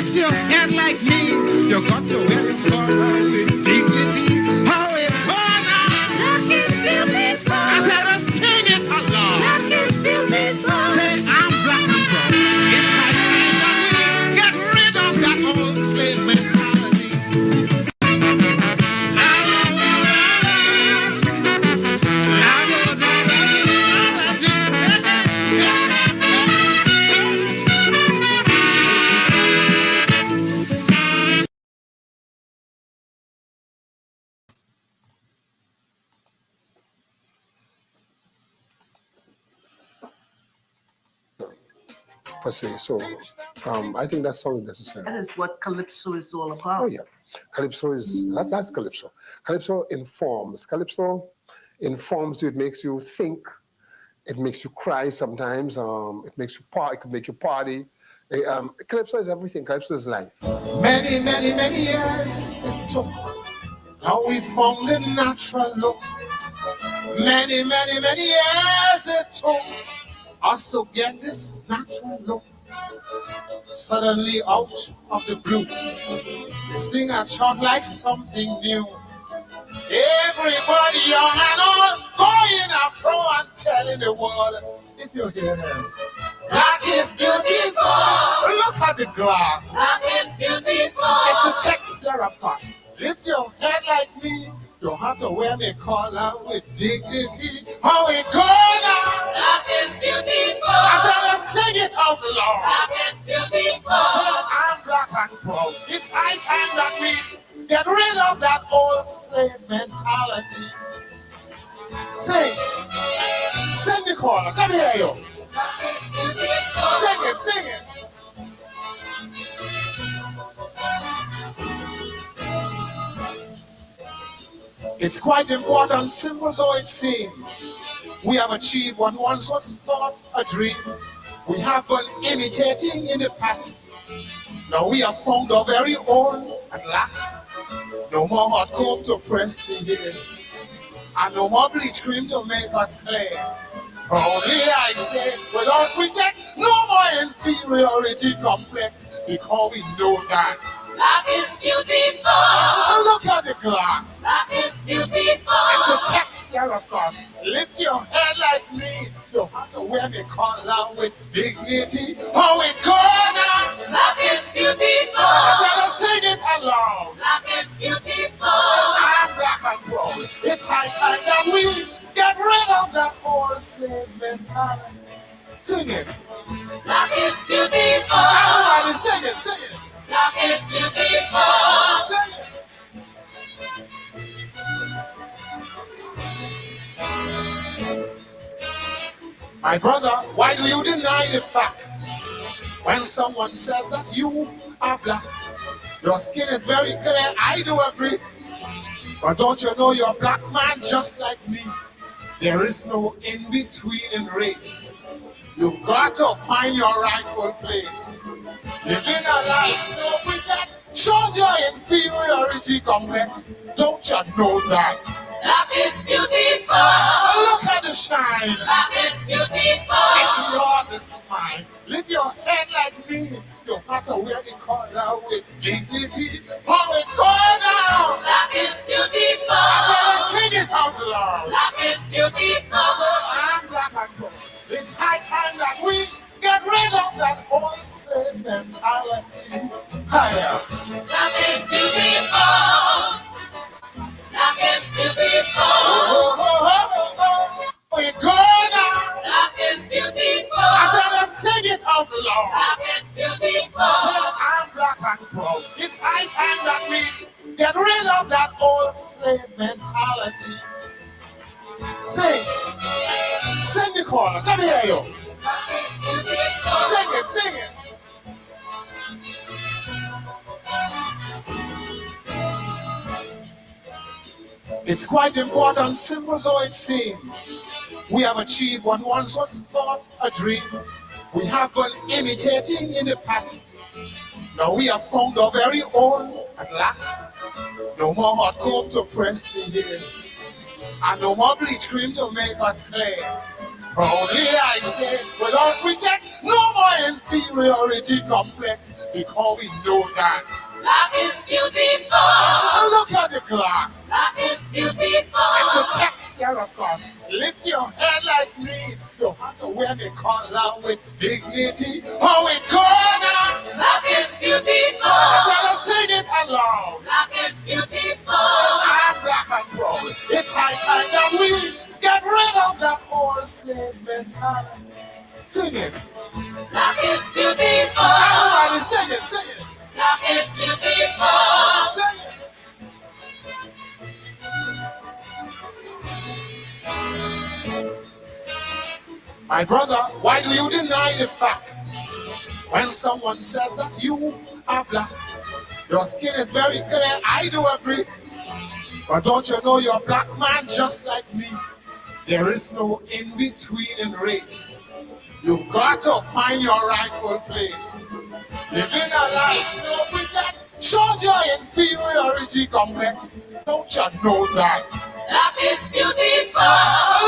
Lift your head like me. You got to wear it with dignity. How it goes on. Luck is beautiful. I said, sing it along. Luck is beautiful. Say, I'm black and proud. It's my time that we get rid of that old slave mentality. Per se. So I think that song is necessary. That is what Calypso is all about. Oh yeah, Calypso is that's Calypso. Calypso informs. Calypso informs you. It makes you think. It makes you cry sometimes. It makes you party. It could make you party. Calypso is everything. Calypso is life. Many, many, many years it took. How we found the natural look. Many, many, many years it took us to get this natural look. Suddenly out of the blue, this thing has shot like something new. Everybody young and old going afro and telling the world, if you hear them, black is beautiful. Look at the glass. Black is beautiful. It's the texture, of course. Lift your head like me. You have to wear me collar with dignity. How it go now? Black is beautiful. I said, sing it out loud. Black is beautiful. So I'm black and proud. It's high time that we get rid of that old slave mentality. Sing the chorus. Let me hear you. Sing it, sing it. It's quite important, simple though it seems. We have achieved what once was thought a dream. We have been imitating in the past. Now we have found our very own at last. No more hot coke to press the hair, and no more bleach cream to make us clear. Proudly I say, without pretext, no more inferiority complex, because we know that black is beautiful. Look at the glass. Black is beautiful. It's the texture, of course. Lift your head like me. You have to wear me collar with dignity. How it go now? Black is beautiful. I said, sing it along. Black is beautiful. So I'm black and proud. It's high time that we get rid of that old slave mentality. Sing it. Black is beautiful. Everybody sing it, sing it. Black is beautiful. Sing it. My brother, why do you deny the fact when someone says that you are black? Your skin is very clear, I do agree. But don't you know you're a black man just like me? There is no in-between in race. You've got to find your rightful place. Living a life no pretext shows your inferiority complex. Don't you know that? Black is beautiful. Look at the shine. Black is beautiful. It's yours, it's mine. Lift your head like me. You have to wear the collar with dignity. How it go down? Black is beautiful. I said, sing it out loud. Black is beautiful. So I'm black and proud. It's high time that we get rid of that old slave mentality. Higher. Black is beautiful. Black is beautiful. We go now. Black is beautiful. I said, sing it out loud. Black is beautiful. So I'm black and proud. It's high time that we get rid of that old slave mentality. Sing the chorus. Let me hear you. Sing it, sing it. It's quite important, simple though it seems. We have achieved what once was thought a dream. We have been imitating in the past. Now we have found our very own at last. No more hot coke to press the hair, and no more bleach cream to make us clear. Proudly I say, without pretext, no more inferiority complex, because we know that Black is beautiful. look at the glass. Black is beautiful. And the texture, of course. Lift your head like me. You have to wear the collar with dignity. Oh, it go now. Black is beautiful. So let's sing it along. Black is beautiful. I'm black and proud. It's high time that we get rid of that old slave mentality. Sing it. Black is beautiful. Everybody sing it, sing it. Black is beautiful. Sing it. My brother, why do you deny the fact when someone says that you are black? Your skin is very clear, I do agree. But don't you know you're a black man just like me? There is no in-between in race. You've got to find your rightful place. Living a life no pretext shows your inferiority complex. Don't you know that? Black is beautiful.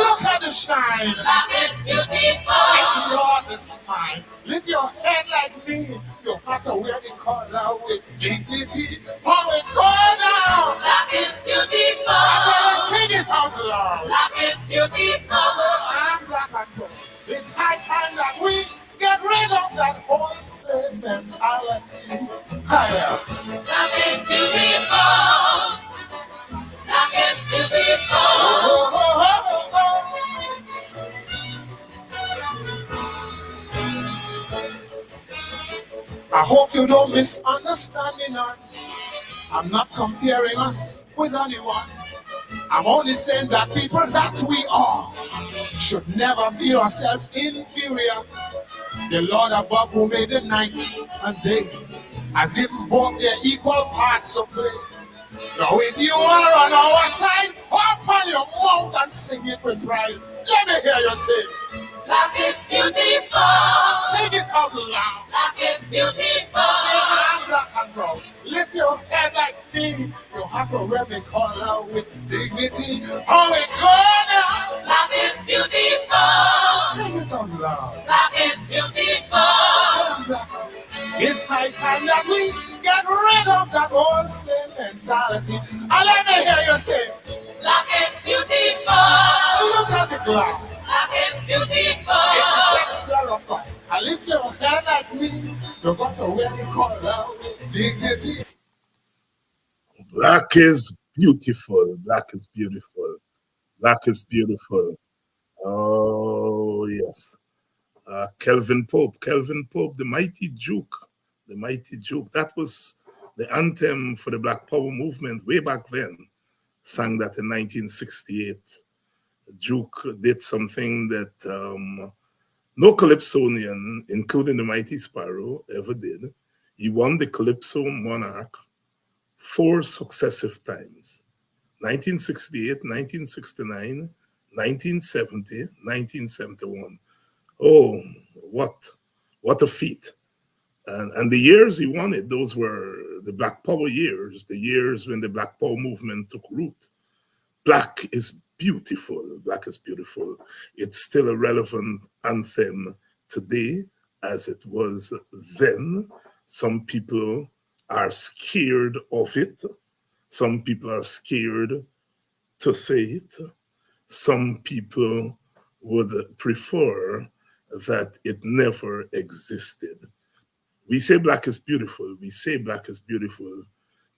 Look at the shine. Black is beautiful. It's yours, it's mine. Lift your head like me. You have to wear the collar with dignity. Oh, it go down. Black is beautiful. I said, sing it out loud. Black is beautiful. So I'm black and proud. It's high time that we get rid of that whole slave mentality. Higher. Black is beautiful. Black is beautiful. Oh, oh, oh, oh, oh. I hope you don't misunderstand me now. I'm not comparing us with anyone. I'm only saying that people that we are should never feel ourselves inferior. The Lord above who made the night and day has given both their equal parts to play. Now if you are on our side, open your mouth and sing it with pride. Let me hear you say, Black is beautiful. sing it out loud. Black is beautiful. Say, I'm black and proud. Lift your head like me. You have to wear the collar with dignity. Oh, it go now. Black is beautiful. Sing it out loud. Black is beautiful. I'm black. It's high time that we get rid of that old slave mentality. And let me hear you say, Black is beautiful. look at the glass. Black is beautiful. It's a texture, of course. And lift your head like me. You got to wear the collar with dignity. Black is beautiful. Black is beautiful. Black is beautiful. Oh, yes. Kelvin Pope, the mighty Duke, the mighty Duke. That was the anthem for the Black Power movement way back then. Sang that in 1968. Duke did something that no Calypsonian, including the mighty Sparrow, ever did. He won the Calypso Monarch 4 successive times. 1968, 1969, 1970, 1971. Oh, what a feat. And the years he won it, those were the Black Power years, the years when the Black Power movement took root. Black is beautiful. Black is beautiful. It's still a relevant anthem today as it was then. Some people are scared of it. Some people are scared to say it. Some people would prefer that it never existed. We say black is beautiful. We say black is beautiful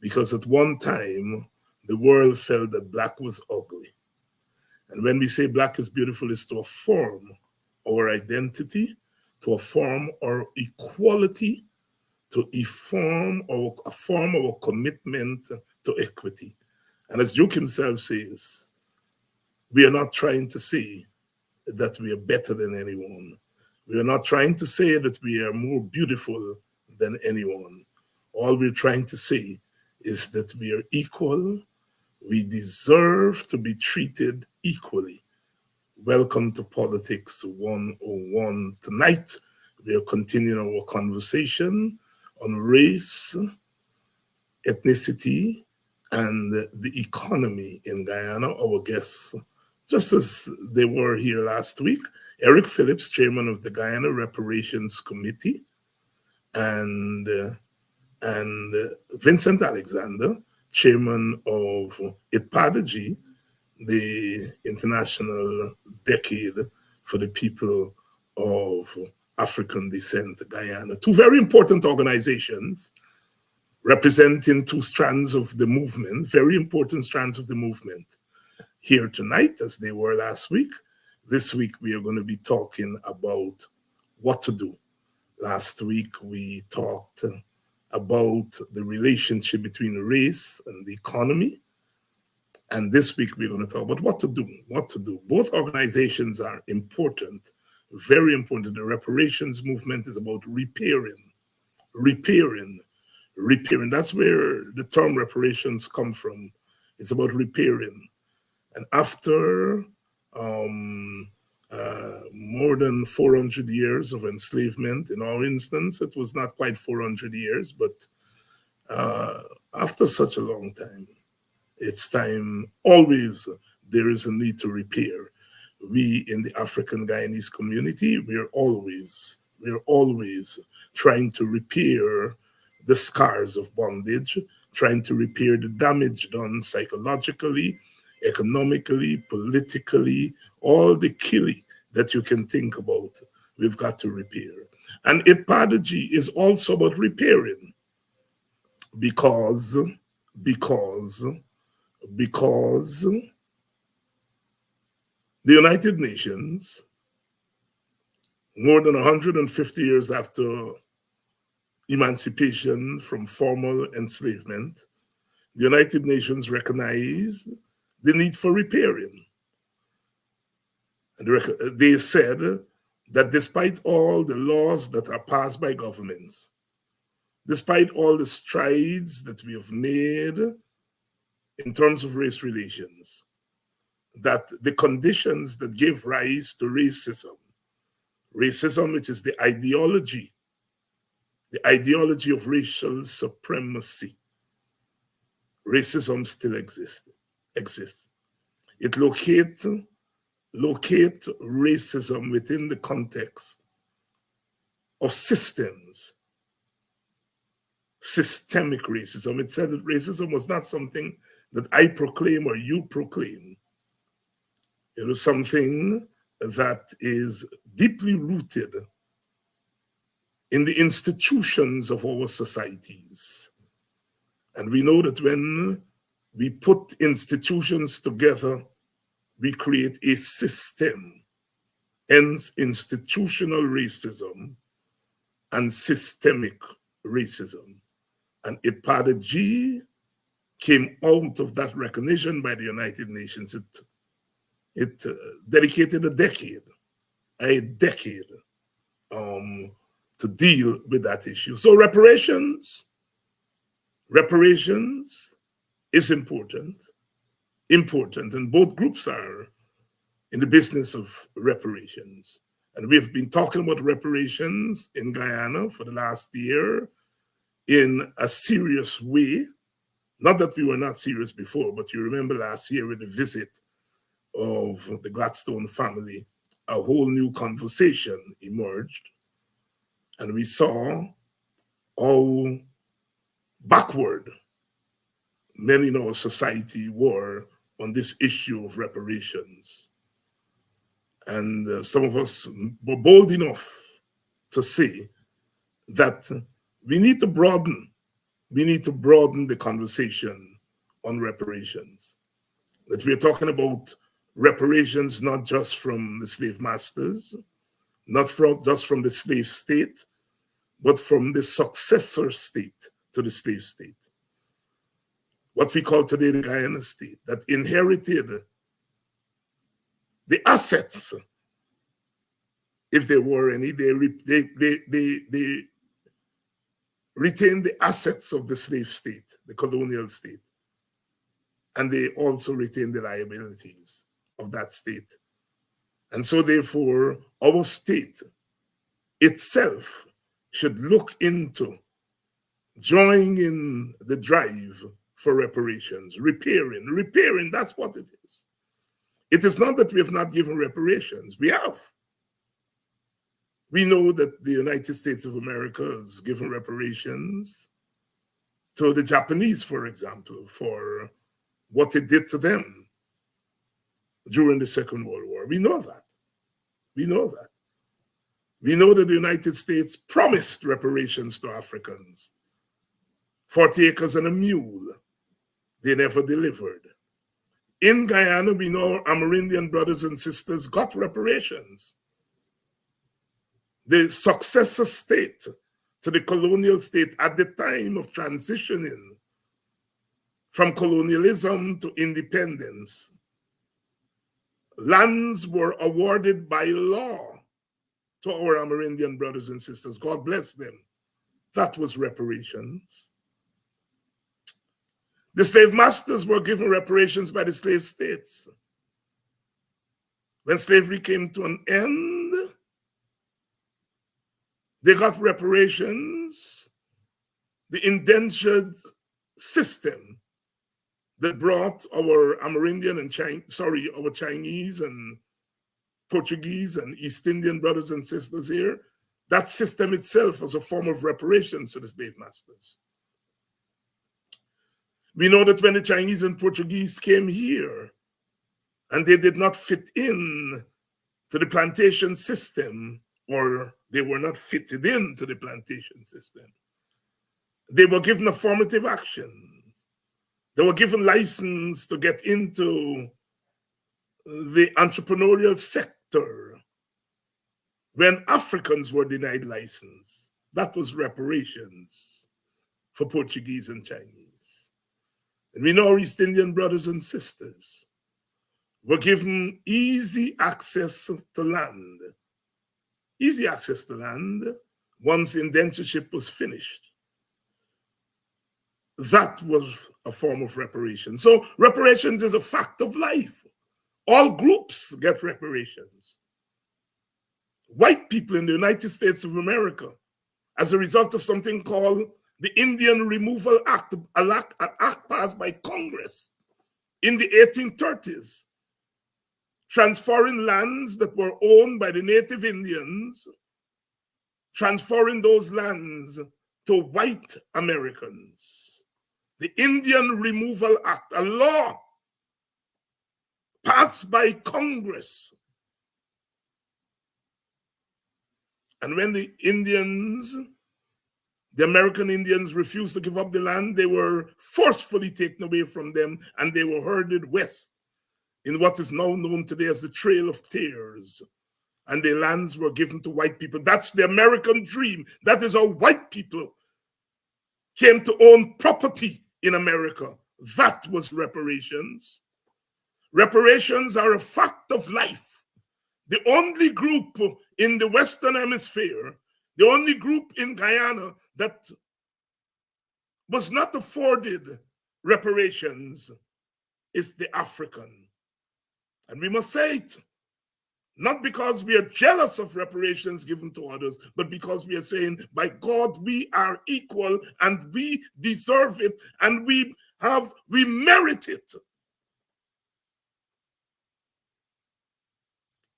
because at one time, the world felt that black was ugly. And when we say black is beautiful, it's to affirm our identity, to affirm our equality, to affirm our commitment to equity. And as Duke himself says, we are not trying to say that we are better than anyone. We are not trying to say that we are more beautiful than anyone. All we're trying to say is that we are equal. We deserve to be treated equally. Welcome to Politics 101. Tonight, we are continuing our conversation on race, ethnicity, and the economy in Guyana. Our guests, just as they were here last week, Eric Phillips, chairman of the Guyana Reparations Committee, and Vincent Alexander, chairman of ITPADG, the International Decade for the People of African Descent, Guyana. Two very important organizations representing two strands of the movement, very important strands of the movement, here tonight as they were last week. This week we are going to be talking about what to do. Last week we talked about the relationship between race and the economy. And this week we're going to talk about what to do. Both organizations are important, very important. The reparations movement is about repairing. That's where the term reparations come from. It's about repairing. And after more than 400 years of enslavement, in our instance, it was not quite 400 years, but after such a long time, it's time, always there is a need to repair. We in the African Guyanese community, we're always trying to repair the scars of bondage, trying to repair the damage done psychologically, economically, politically, all the killing that you can think about, we've got to repair. And ITPADG is also about repairing because the United Nations, more than 150 years after emancipation from formal enslavement, the United Nations recognized the need for repairing. And they said that despite all the laws that are passed by governments, despite all the strides that we have made in terms of race relations, that the conditions that give rise to racism, which is the ideology of racial supremacy, racism still exists. It locates racism within the context of systems, systemic racism. It said that racism was not something that I proclaim or you proclaim. It was something that is deeply rooted in the institutions of our societies. And we know that when we put institutions together, we create a system, hence institutional racism and systemic racism. And ITPADG came out of that recognition by the United Nations. It dedicated a decade to deal with that issue. So reparations is important, and both groups are in the business of reparations. And we've been talking about reparations in Guyana for the last year in a serious way. Not that we were not serious before, but you remember last year with the visit of the Gladstone family, a whole new conversation emerged. And we saw how backward many in our society were on this issue of reparations. And some of us were bold enough to say that we need to broaden the conversation on reparations. That we're talking about reparations not just from the slave masters, not just from the slave state, but from the successor state to the slave state. What we call today the Guyana state, that inherited the assets, if there were any, they retained the assets of the slave state, the colonial state, and they also retained the liabilities of that state. And so therefore, our state itself should look into joining in the drive for reparations, repairing, that's what it is. It is not that we have not given reparations, we have. We know that the United States of America has given reparations to the Japanese, for example, for what it did to them during the Second World War. We know that. We know that. We know that the United States promised reparations to Africans. 40 acres and a mule. They never delivered. In Guyana, we know our Amerindian brothers and sisters got reparations. The successor state to the colonial state at the time of transitioning from colonialism to independence, lands were awarded by law to our Amerindian brothers and sisters. God bless them. That was reparations. The slave masters were given reparations by the slave states. When slavery came to an end, they got reparations. The indentured system that brought our Amerindian and our Chinese and Portuguese and East Indian brothers and sisters here, that system itself was a form of reparations to the slave masters. We know that when the Chinese and Portuguese came here and they did not fit in to the plantation system, or they were not fitted into the plantation system, they were given affirmative action. They were given license to get into the entrepreneurial sector. When Africans were denied license, that was reparations for Portuguese and Chinese. And we know our East Indian brothers and sisters were given easy access to land. Easy access to land once indentureship was finished. That was a form of reparation. So reparations is a fact of life. All groups get reparations. White people in the United States of America, as a result of something called the Indian Removal Act, an act passed by Congress in the 1830s, transferring lands that were owned by the native Indians, transferring those lands to white Americans. The Indian Removal Act, a law passed by Congress. And when the Indians, the American Indians, refused to give up the land, they were forcefully taken away from them and they were herded west in what is now known today as the Trail of Tears. And the lands were given to white people. That's the American dream. That is how white people came to own property in America. That was reparations. Reparations are a fact of life. The only group in the Western Hemisphere, the only group in Guyana that was not afforded reparations is the African. And we must say it, not because we are jealous of reparations given to others, but because we are saying, by God, we are equal and we deserve it and we merit it.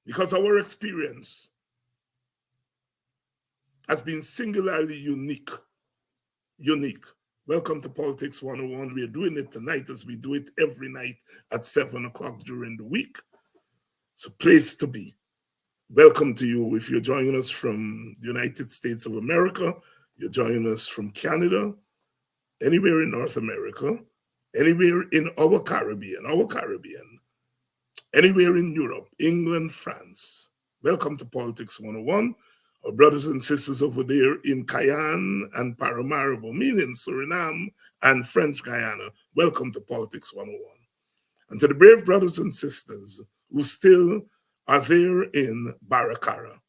Because our experience has been singularly unique. Welcome to Politics 101. We are doing it tonight as we do it every night at 7 o'clock during the week. It's a place to be. Welcome to you. If you're joining us from the United States of America, you're joining us from Canada, anywhere in North America, anywhere in our Caribbean, anywhere in Europe, England, France. Welcome to Politics 101. Our brothers and sisters over there in Cayenne and Paramaribo, meaning Suriname and French Guyana. Welcome to Politics 101. And to the brave brothers and sisters who still are there in Baracara.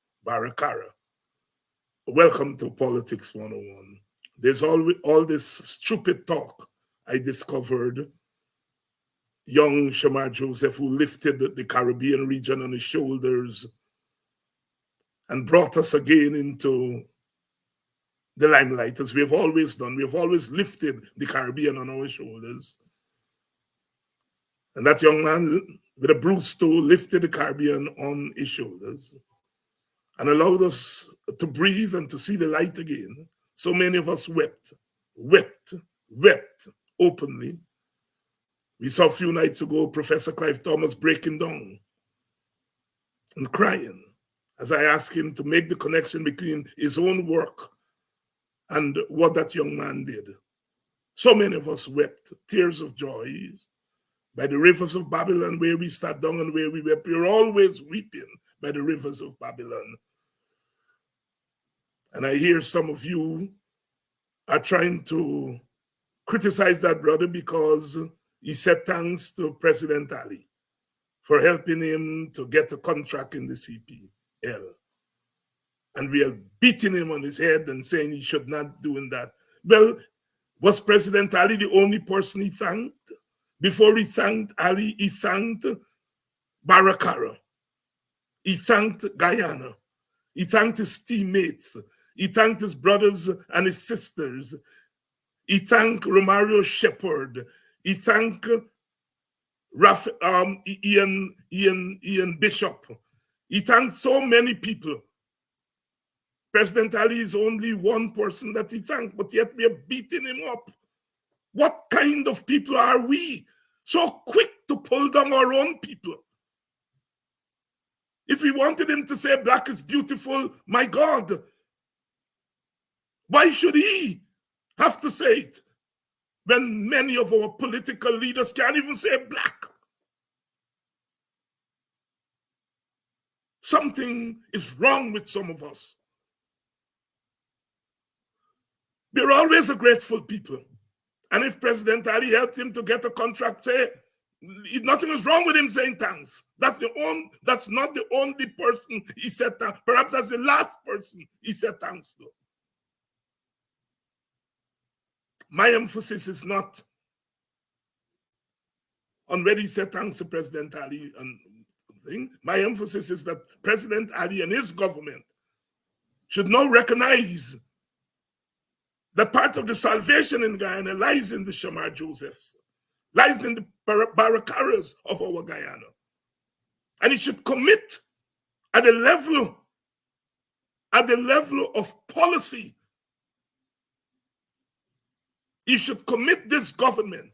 Welcome to Politics 101. There's all this stupid talk. I discovered young Shamar Joseph, who lifted the Caribbean region on his shoulders and brought us again into the limelight, as we have always done. We have always lifted the Caribbean on our shoulders. And that young man with a Bruce too lifted the Caribbean on his shoulders. and allowed us to breathe and to see the light again, so many of us wept openly. We saw a few nights ago Professor Clive Thomas breaking down and crying as I asked him to make the connection between his own work and what that young man did. So many of us wept tears of joy by the rivers of Babylon, where we sat down and where we wept. We were always weeping by the rivers of Babylon. And I hear some of you are trying to criticize that brother because he said thanks to President Ali for helping him to get a contract in the CPL. And we are beating him on his head and saying he should not do that. Well, was President Ali the only person he thanked? Before he thanked Ali, he thanked Barakara. He thanked Guyana. He thanked his teammates. He thanked his brothers and his sisters. He thanked Romario Shepherd. He thanked Ian Bishop. He thanked so many people. President Ali is only one person that he thanked, but yet we are beating him up. What kind of people are we? So quick to pull down our own people. If we wanted him to say black is beautiful, my God, why should he have to say it when many of our political leaders can't even say black? Something is wrong with some of us. We're always a grateful people. And if President Ali helped him to get a contract, say, nothing is wrong with him saying thanks. That's not the only person he said thanks. Perhaps that's the last person he said thanks to. My emphasis is not on whether he said thanks to President Ali and thing. My emphasis is that President Ali and his government should now recognize that part of the salvation in Guyana lies in the Shamar Josephs, lies in the Barakaras of our Guyana. And it should commit at the level of policy. He should commit this government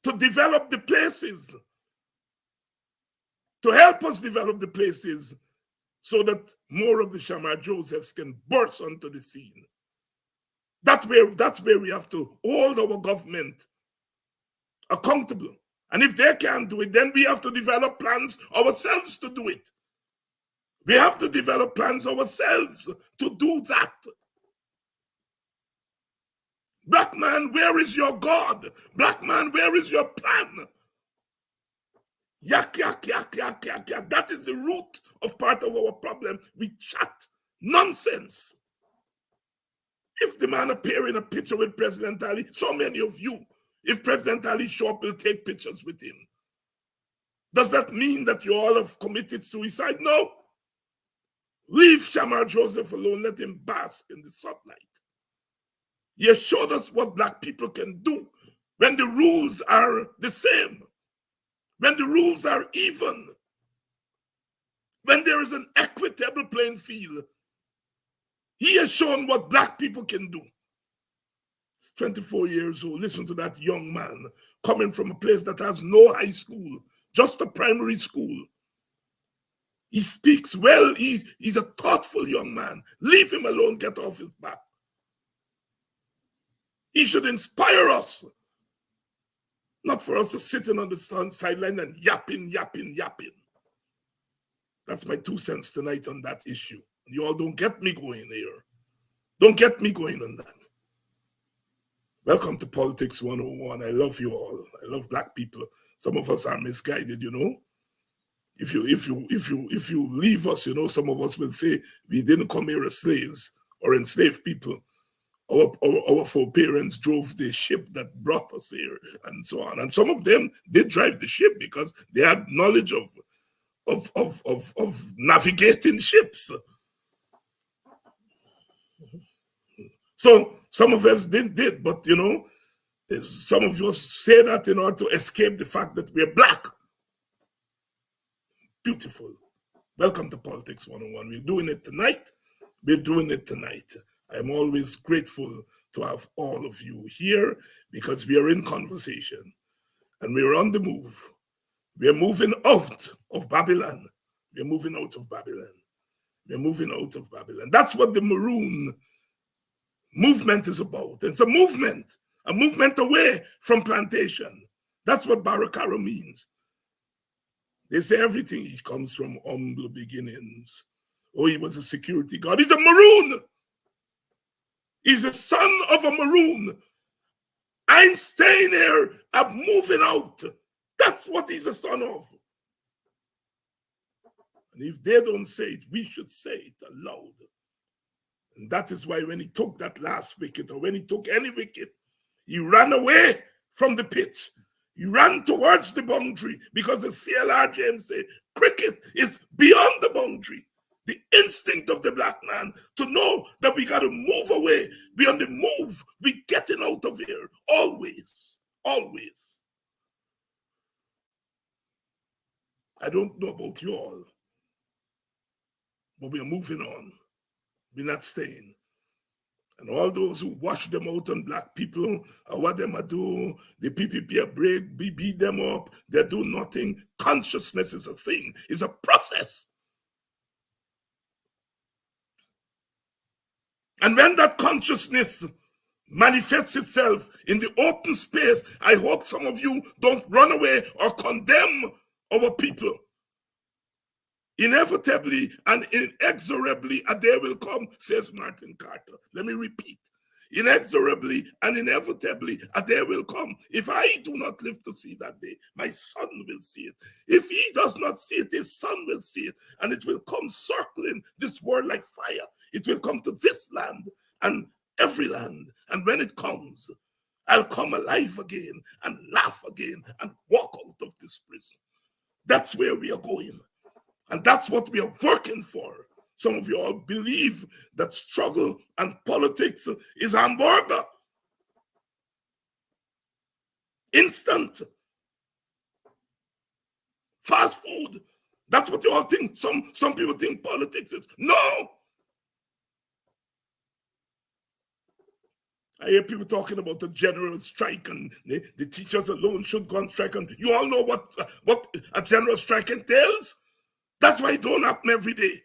to develop the places, to help us develop the places so that more of the Shamar Josephs can burst onto the scene. That's where we have to hold our government accountable. And if they can't do it, then we have to develop plans ourselves to do it. We have to develop plans ourselves to do that. Black man, where is your God? Black man, where is your plan? Yak, yak, yak, yak, yak, yak. That is the root of part of our problem. We chat nonsense. If the man appear in a picture with President Ali, so many of you, if President Ali show up, will take pictures with him. Does that mean that you all have committed suicide? No. Leave Shamar Joseph alone. Let him bask in the sunlight. He has showed us what black people can do when the rules are the same, when the rules are even, when there is an equitable playing field. He has shown what black people can do. He's 24 years old. Listen to that young man coming from a place that has no high school, just a primary school. He speaks well. He's a thoughtful young man. Leave him alone. Get off his back. He should inspire us, not for us to sitting on the sideline and yapping. That's my 2 cents tonight on that issue. You all don't get me going here. Don't get me going on that. Welcome to Politics 101. I love you all. I love black people. Some of us are misguided, you know. If you leave us, you know, some of us will say we didn't come here as slaves or enslaved people. Our foreparents drove the ship that brought us here, and so on. And some of them did drive the ship because they had knowledge of navigating ships. So some of us did, but you know, some of us say that in order to escape the fact that we're black. Beautiful. Welcome to Politics 101. We're doing it tonight. We're doing it tonight. I'm always grateful to have all of you here because we are in conversation and we're on the move. We're moving out of Babylon. We're moving out of Babylon. We're moving out of Babylon. That's what the Maroon movement is about. It's a movement away from plantation. That's what Barakara means. They say everything he comes from humble beginnings. Oh, he was a security guard. He's a Maroon. He's a son of a Maroon. I'm staying here. I'm moving out. That's what he's a son of. And if they don't say it, we should say it aloud. And that is why when he took that last wicket, or when he took any wicket, he ran away from the pitch. He ran towards the boundary because the CLRJM said cricket is beyond the boundary. The instinct of the black man to know that we got to move away. Beyond the move, we getting out of here. Always. Always. I don't know about you all, but we are moving on. We're not staying. And all those who wash them out on black people, or what them do, the PPP break, beat them up, they do nothing. Consciousness is a thing, it's a process. And when that consciousness manifests itself in the open space, I hope some of you don't run away or condemn our people. Inevitably and inexorably a day will come, says Martin Carter. Let me repeat. Inexorably and inevitably a day will come. If I do not live to see that day, my son will see it. If he does not see it, his son will see it. And it will come circling this world like fire. It will come to this land and every land. And when it comes, I'll come alive again and laugh again and walk out of this prison. That's where we are going. And that's what we are working for. Some of you all believe that struggle and politics is hamburger. Instant. Fast food. That's what you all think. Some people think politics is. No. I hear people talking about the general strike and the teachers alone should go on strike. And you all know what a general strike entails? That's why it don't happen every day.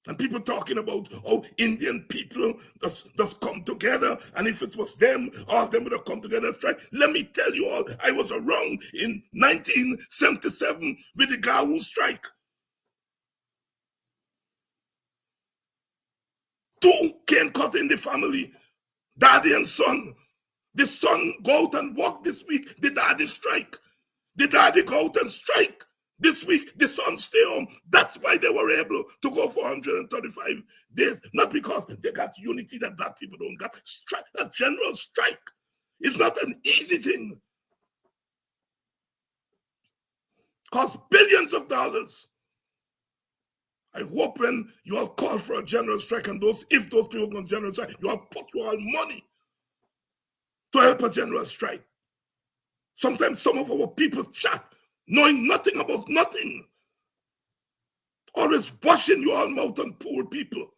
And people talking about how Indian people just come together, and if it was them, all of them would have come together and strike. Let me tell you all, I was around in 1977 with the Gahu strike. 2 cane cut in the family, daddy and son. The son go out and walk this week, the daddy strike. The daddy go out and strike. This week, the son stay home. That's why they were able to go for 135 days. Not because they got unity that black people don't got. Strike, a general strike. It's not an easy thing. Costs billions of dollars. I hope when you all call for a general strike and if those people go on general strike, you all put your all money to help a general strike. Sometimes some of our people chat knowing nothing about nothing. Always washing your own mouth on poor people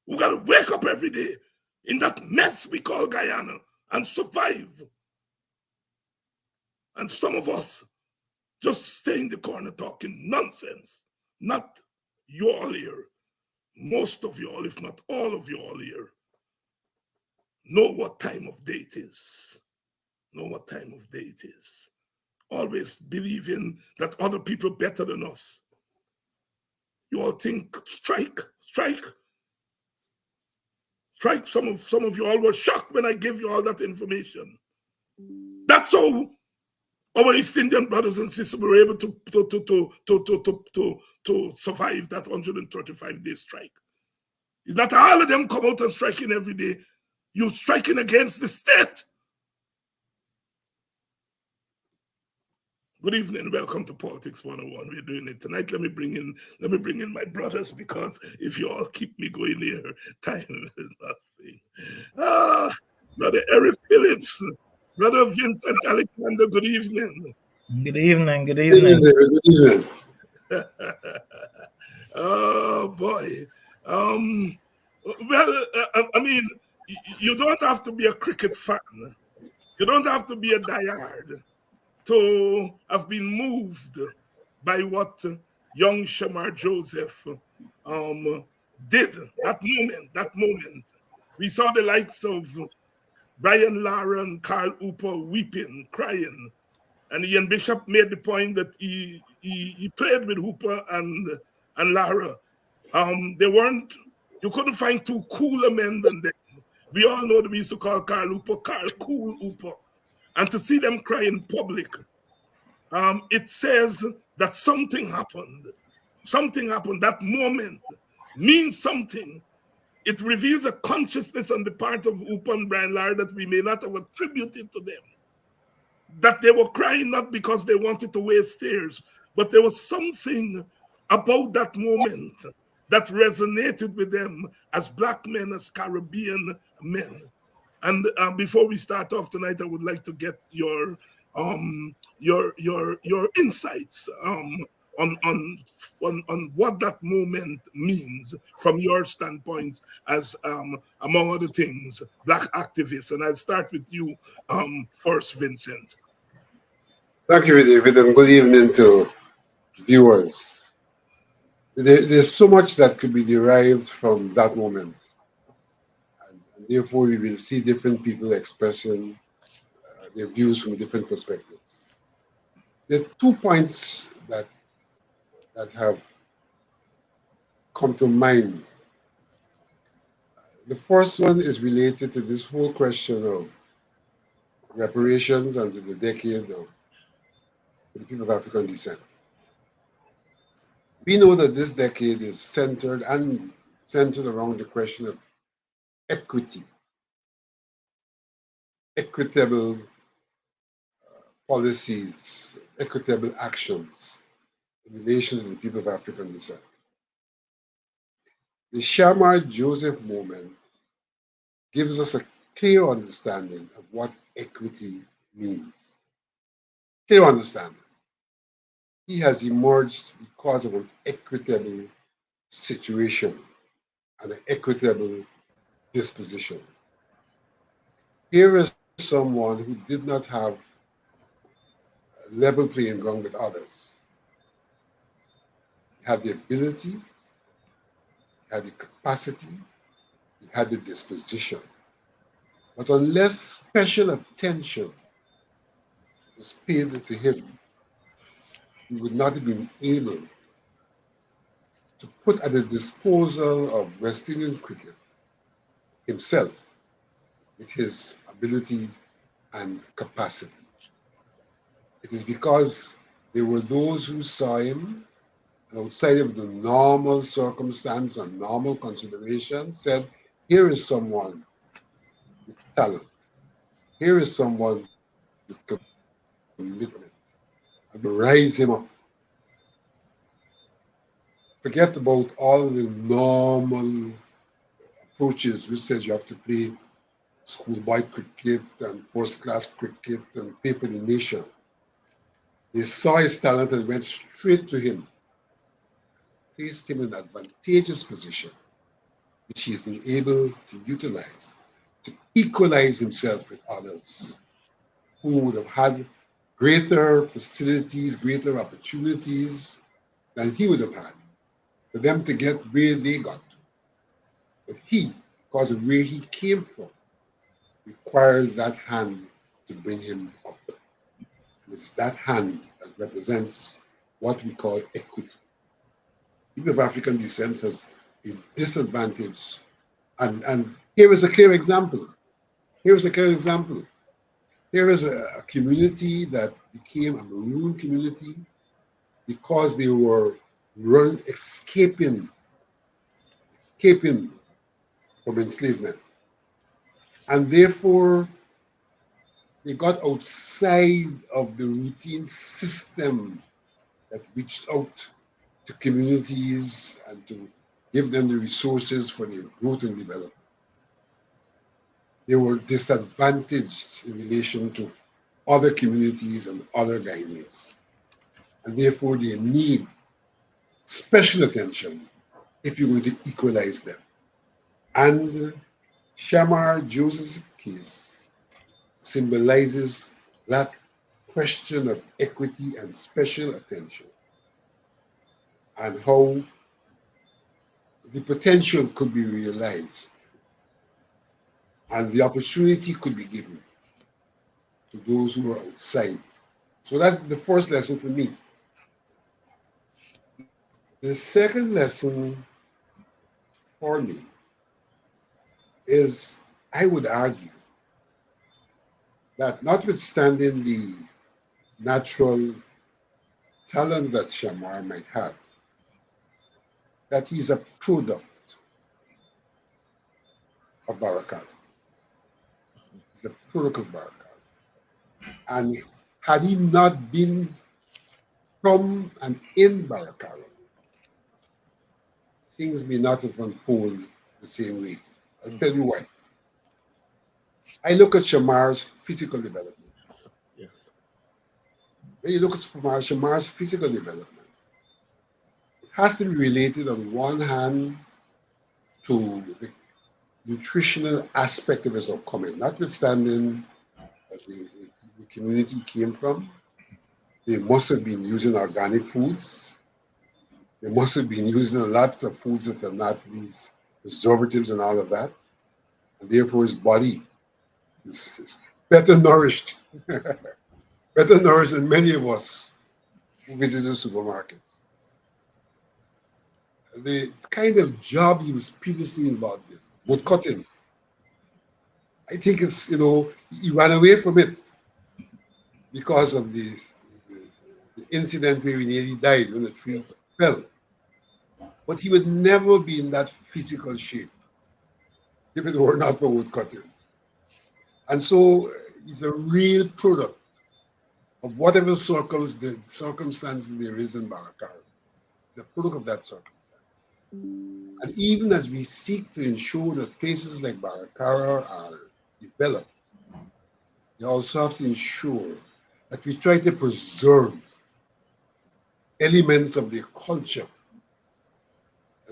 who got to wake up every day in that mess we call Guyana and survive. And some of us just stay in the corner talking nonsense. Not you all here. Most of you all, if not all of you all here, know what time of day it is. Know what time of day it is. Always believing that other people better than us. You all think strike. Some of you all were shocked when I gave you all that information. That's how our East Indian brothers and sisters were able to survive that 135-day strike. It's not all of them come out and striking every day. You're striking against the state. Good evening, welcome to Politics 101. We're doing it tonight. Let me bring in my brothers, because if you all keep me going here, time is nothing. Brother Eric Phillips, Brother Vincent Alexander, good evening. Good evening. Good evening. Oh boy. Well, I mean, you don't have to be a cricket fan. You don't have to be a diehard to have been moved by what young Shamar Joseph did. That moment, that moment. We saw the likes of Brian Lara and Carl Hooper weeping, crying. And Ian Bishop made the point that he played with Hooper and Lara. They weren't, you couldn't find two cooler men than them. We all know that we used to call Carl Hooper Carl Cool Hooper. And to see them cry in public, it says that something happened. Something happened. That moment means something. It reveals a consciousness on the part of Hooper and Brian Lara that we may not have attributed to them. That they were crying not because they wanted to waste tears, but there was something about that moment that resonated with them as Black men, as Caribbean men. And before we start off tonight, I would like to get your insights on what that moment means from your standpoint as among other things, Black activists. And I'll start with you first, Vincent. Thank you, David, and good evening to viewers. There's so much that could be derived from that moment. And therefore, we will see different people expressing their views from different perspectives. There are 2 points that have come to mind. The first one is related to this whole question of reparations and to the decade of the people of African descent. We know that this decade is centered around the question of equity, equitable policies, equitable actions in relation to the people of African descent. The Shamar Joseph moment gives us a clear understanding of what equity means. Clear understanding. He has emerged because of an equitable situation and an equitable disposition. Here is someone who did not have a level playing ground with others. He had the ability, he had the capacity, he had the disposition. But unless special attention was paid to him, he would not have been able to put at the disposal of West Indian cricket himself with his ability and capacity. It is because there were those who saw him and outside of the normal circumstance and normal consideration said, here is someone with talent. Here is someone with commitment. And rise him up. Forget about all the normal approaches which says you have to play schoolboy cricket and first-class cricket and play for the nation. They saw his talent and went straight to him, placed him in an advantageous position, which he's been able to utilize to equalize himself with others who would have had greater facilities, greater opportunities than he would have had for them to get where they got to. But he, because of where he came from, required that hand to bring him up. And it's that hand that represents what we call equity. People of African descent has been disadvantaged. And here is a clear example. Here is a clear example. Here is a community that became a maroon community because they were escaping from enslavement. And therefore, they got outside of the routine system that reached out to communities and to give them the resources for their growth and development. They were disadvantaged in relation to other communities and other Guyanese. And therefore, their need special attention if you're going to equalize them. And Shamar Joseph's case symbolizes that question of equity and special attention, and how the potential could be realized and the opportunity could be given to those who are outside. So that's the first lesson for me. The second lesson for me is, I would argue that notwithstanding the natural talent that Shamar might have, that he's a product of Barakara. He's a product of Barakara. And had he not been from and in Barakara, things may not have unfolded the same way. I'll tell you why. I look at Shamar's physical development. Yes. When you look at Shamar's physical development, it has to be related on one hand to the nutritional aspect of his upcoming, notwithstanding the community he came from. They must have been using organic foods. They must have been using lots of foods that are not these preservatives and all of that. And therefore his body is better nourished, better nourished than many of us who visit the supermarkets. The kind of job he was previously involved in, wood cutting, I think it's, he ran away from it because of the incident where he nearly died when the tree fell. But he would never be in that physical shape if it were not for wood cutting. And so he's a real product of whatever circumstances there is in Barakara, the product of that circumstance. And even as we seek to ensure that places like Barakara are developed, we also have to ensure that we try to preserve elements of the culture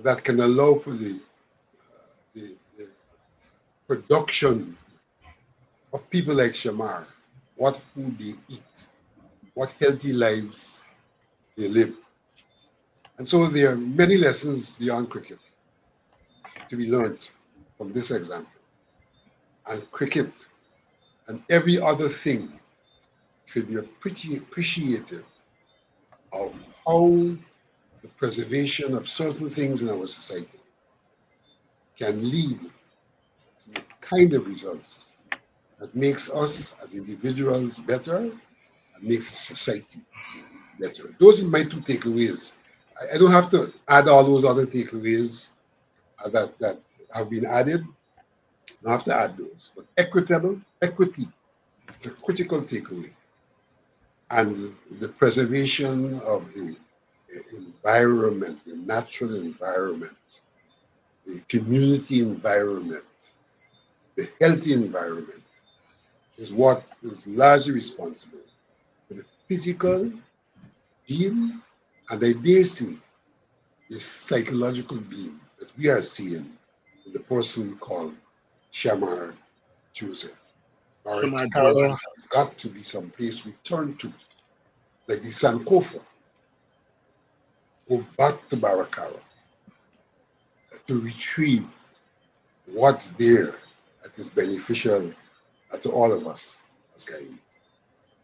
that can allow for the production of people like Shamar, what food they eat, what healthy lives they live. And so there are many lessons beyond cricket to be learned from this example. And cricket and every other thing should be pretty appreciative of how the preservation of certain things in our society can lead to the kind of results that makes us as individuals better and makes society better. Those are my two takeaways. I don't have to add all those other takeaways that have been added. I don't have to add those. But equity, it's a critical takeaway. And the preservation of the environment, the natural environment, the community environment, the healthy environment is what is largely responsible for the physical being, and I dare say the psychological being that we are seeing in the person called Shamar Joseph. Shamar Barakara Joseph. has got to be some place we turn to, like the Sankofa. Go back to Barakara to retrieve what's there that is beneficial to all of us as Guyanese.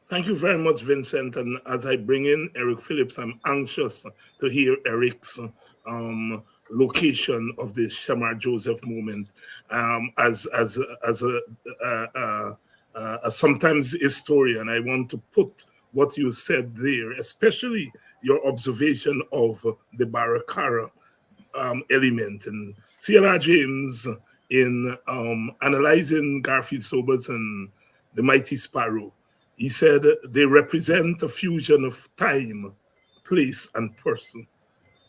Thank you very much, Vincent. And as I bring in Eric Phillips, I'm anxious to hear Eric's location of the Shamar Joseph moment. As a sometimes historian, I want to put what you said there, especially your observation of the Barakara element. And C.L.R. James, in analyzing Garfield Sobers and The Mighty Sparrow, he said they represent a fusion of time, place, and person,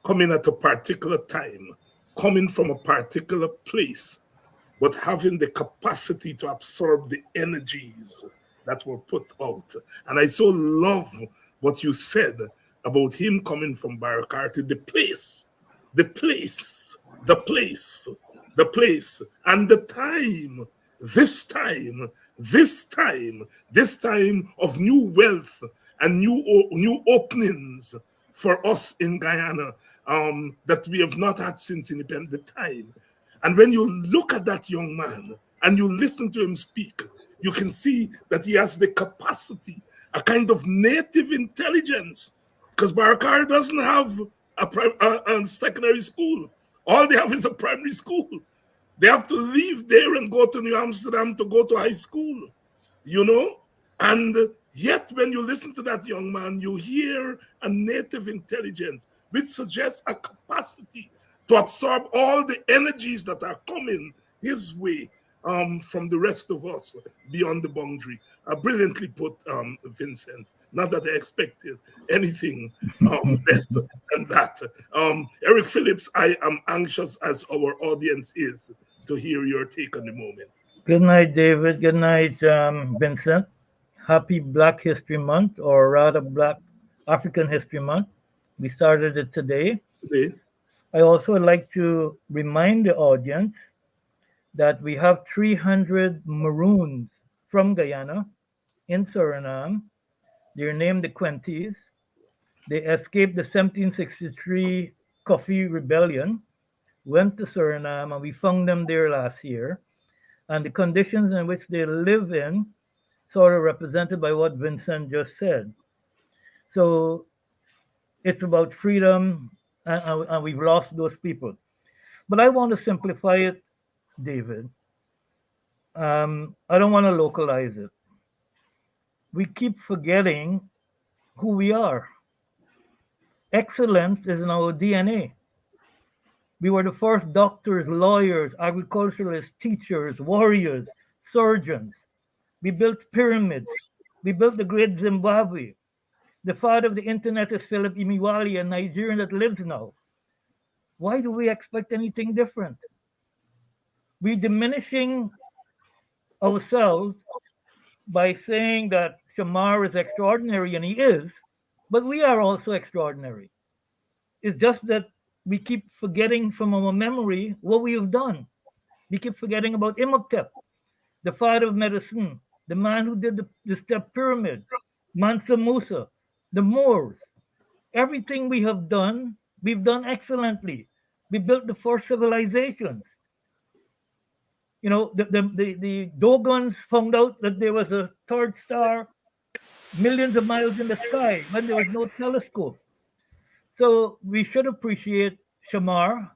coming at a particular time, coming from a particular place, but having the capacity to absorb the energies that were put out. And I so love what you said about him coming from Barakar to the place, the place, the place, the place, and the time, this time, this time, this time of new wealth and new openings for us in Guyana that we have not had since independent time. And when you look at that young man and you listen to him speak, you can see that he has the capacity, a kind of native intelligence, because Barakar doesn't have a secondary school. All they have is a primary school. They have to leave there and go to New Amsterdam to go to high school, you know? And yet, when you listen to that young man, you hear a native intelligence, which suggests a capacity to absorb all the energies that are coming his way from the rest of us beyond the boundary. Brilliantly put, Vincent. Not that I expected anything less than that. Eric Phillips, I am anxious, as our audience is, to hear your take on the moment. Good night, David. Good night, Vincent. Happy Black History Month, or rather Black African History Month. We started it today. Today, I also would like to remind the audience that we have 300 Maroons from Guyana in Suriname. They're named the Quenties. They escaped the 1763 Coffee Rebellion, went to Suriname, and we found them there last year. And the conditions in which they live in sort of represented by what Vincent just said. So it's about freedom, and we've lost those people. But I want to simplify it, David. I don't want to localize it. We keep forgetting who we are. Excellence is in our DNA. We were the first doctors, lawyers, agriculturalists, teachers, warriors, surgeons. We built pyramids. We built the great Zimbabwe. The father of the internet is Philip Imiwali, a Nigerian that lives now. Why do we expect anything different? We're diminishing ourselves by saying that Shamar is extraordinary, and he is, but we are also extraordinary. It's just that we keep forgetting from our memory what we have done. We keep forgetting about Imhotep, the father of medicine, the man who did the step pyramid, Mansa Musa, the Moors. Everything we have done, we've done excellently. We built the first civilizations. You know, the Dogons found out that there was a third star millions of miles in the sky when there was no telescope. So we should appreciate Shamar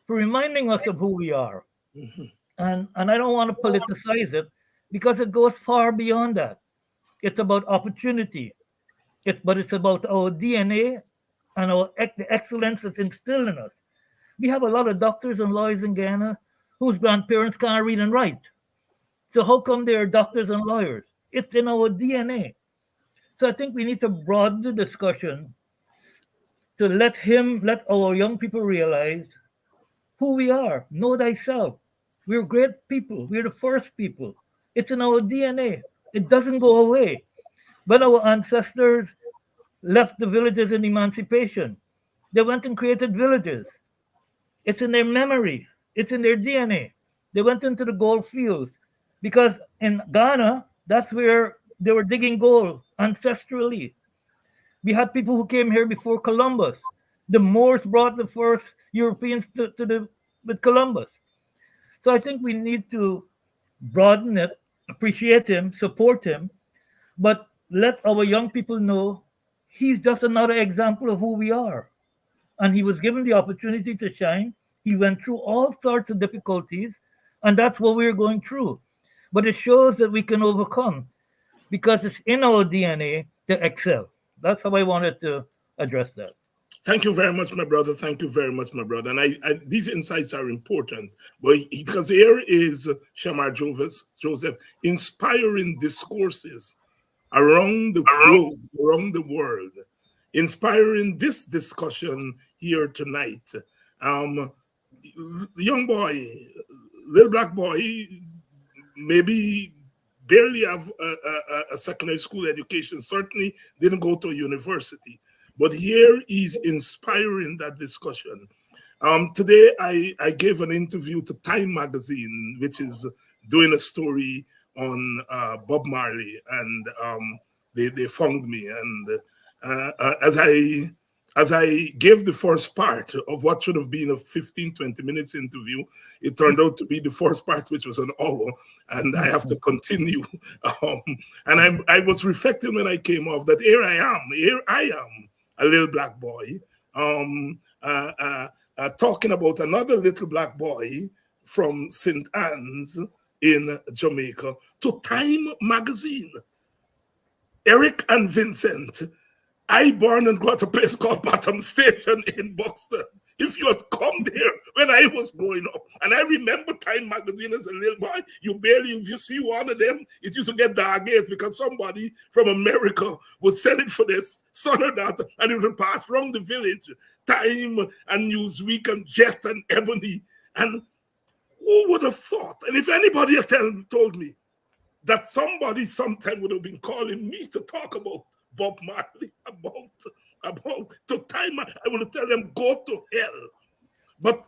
for reminding us of who we are. Mhm. And I don't want to politicize it because it goes far beyond that. It's about opportunity. But it's about our DNA and the excellence that's instilled in us. We have a lot of doctors and lawyers in Guyana whose grandparents can't read and write. So how come they are doctors and lawyers? It's in our DNA. So I think we need to broaden the discussion to let our young people realize who we are. Know thyself. We're great people. We're the first people. It's in our DNA. It doesn't go away. When our ancestors left the villages in emancipation, they went and created villages. It's in their memory. It's in their DNA. They went into the gold fields because in Ghana, that's where they were digging gold ancestrally. We had people who came here before Columbus. The Moors brought the first Europeans with Columbus. So I think we need to broaden it, appreciate him, support him, but let our young people know he's just another example of who we are. And he was given the opportunity to shine. He went through all sorts of difficulties, and that's what we're going through. But it shows that we can overcome because it's in our DNA to excel. That's how I wanted to address that. Thank you very much, my brother. Thank you very much, my brother. And these insights are important, but because here is Shamar Joseph inspiring discourses around the globe, around the world, inspiring this discussion here tonight. Young boy, little black boy, maybe barely have a secondary school education, certainly didn't go to a university. But here he's inspiring that discussion. Today, I gave an interview to Time magazine, which is doing a story on Bob Marley, and they found me. And as I gave the first part of what should have been a 15-20 minutes interview, it turned out to be the first part, which was an hour, and I have to continue. And I was reflecting when I came off that here I am, a little black boy, talking about another little black boy from St. Anne's in Jamaica to Time magazine. Eric and Vincent, I born and grew up at a place called Bottom Station in Buxton. If you had come there when I was growing up, and I remember Time magazine as a little boy, if you see one of them, it used to get dog ears because somebody from America would send it for their son or daughter, and it would pass around the village. Time and Newsweek and Jet and Ebony. And who would have thought? And if anybody had told me that somebody sometime would have been calling me to talk about Bob Marley, about to Time, I would tell them, go to hell. But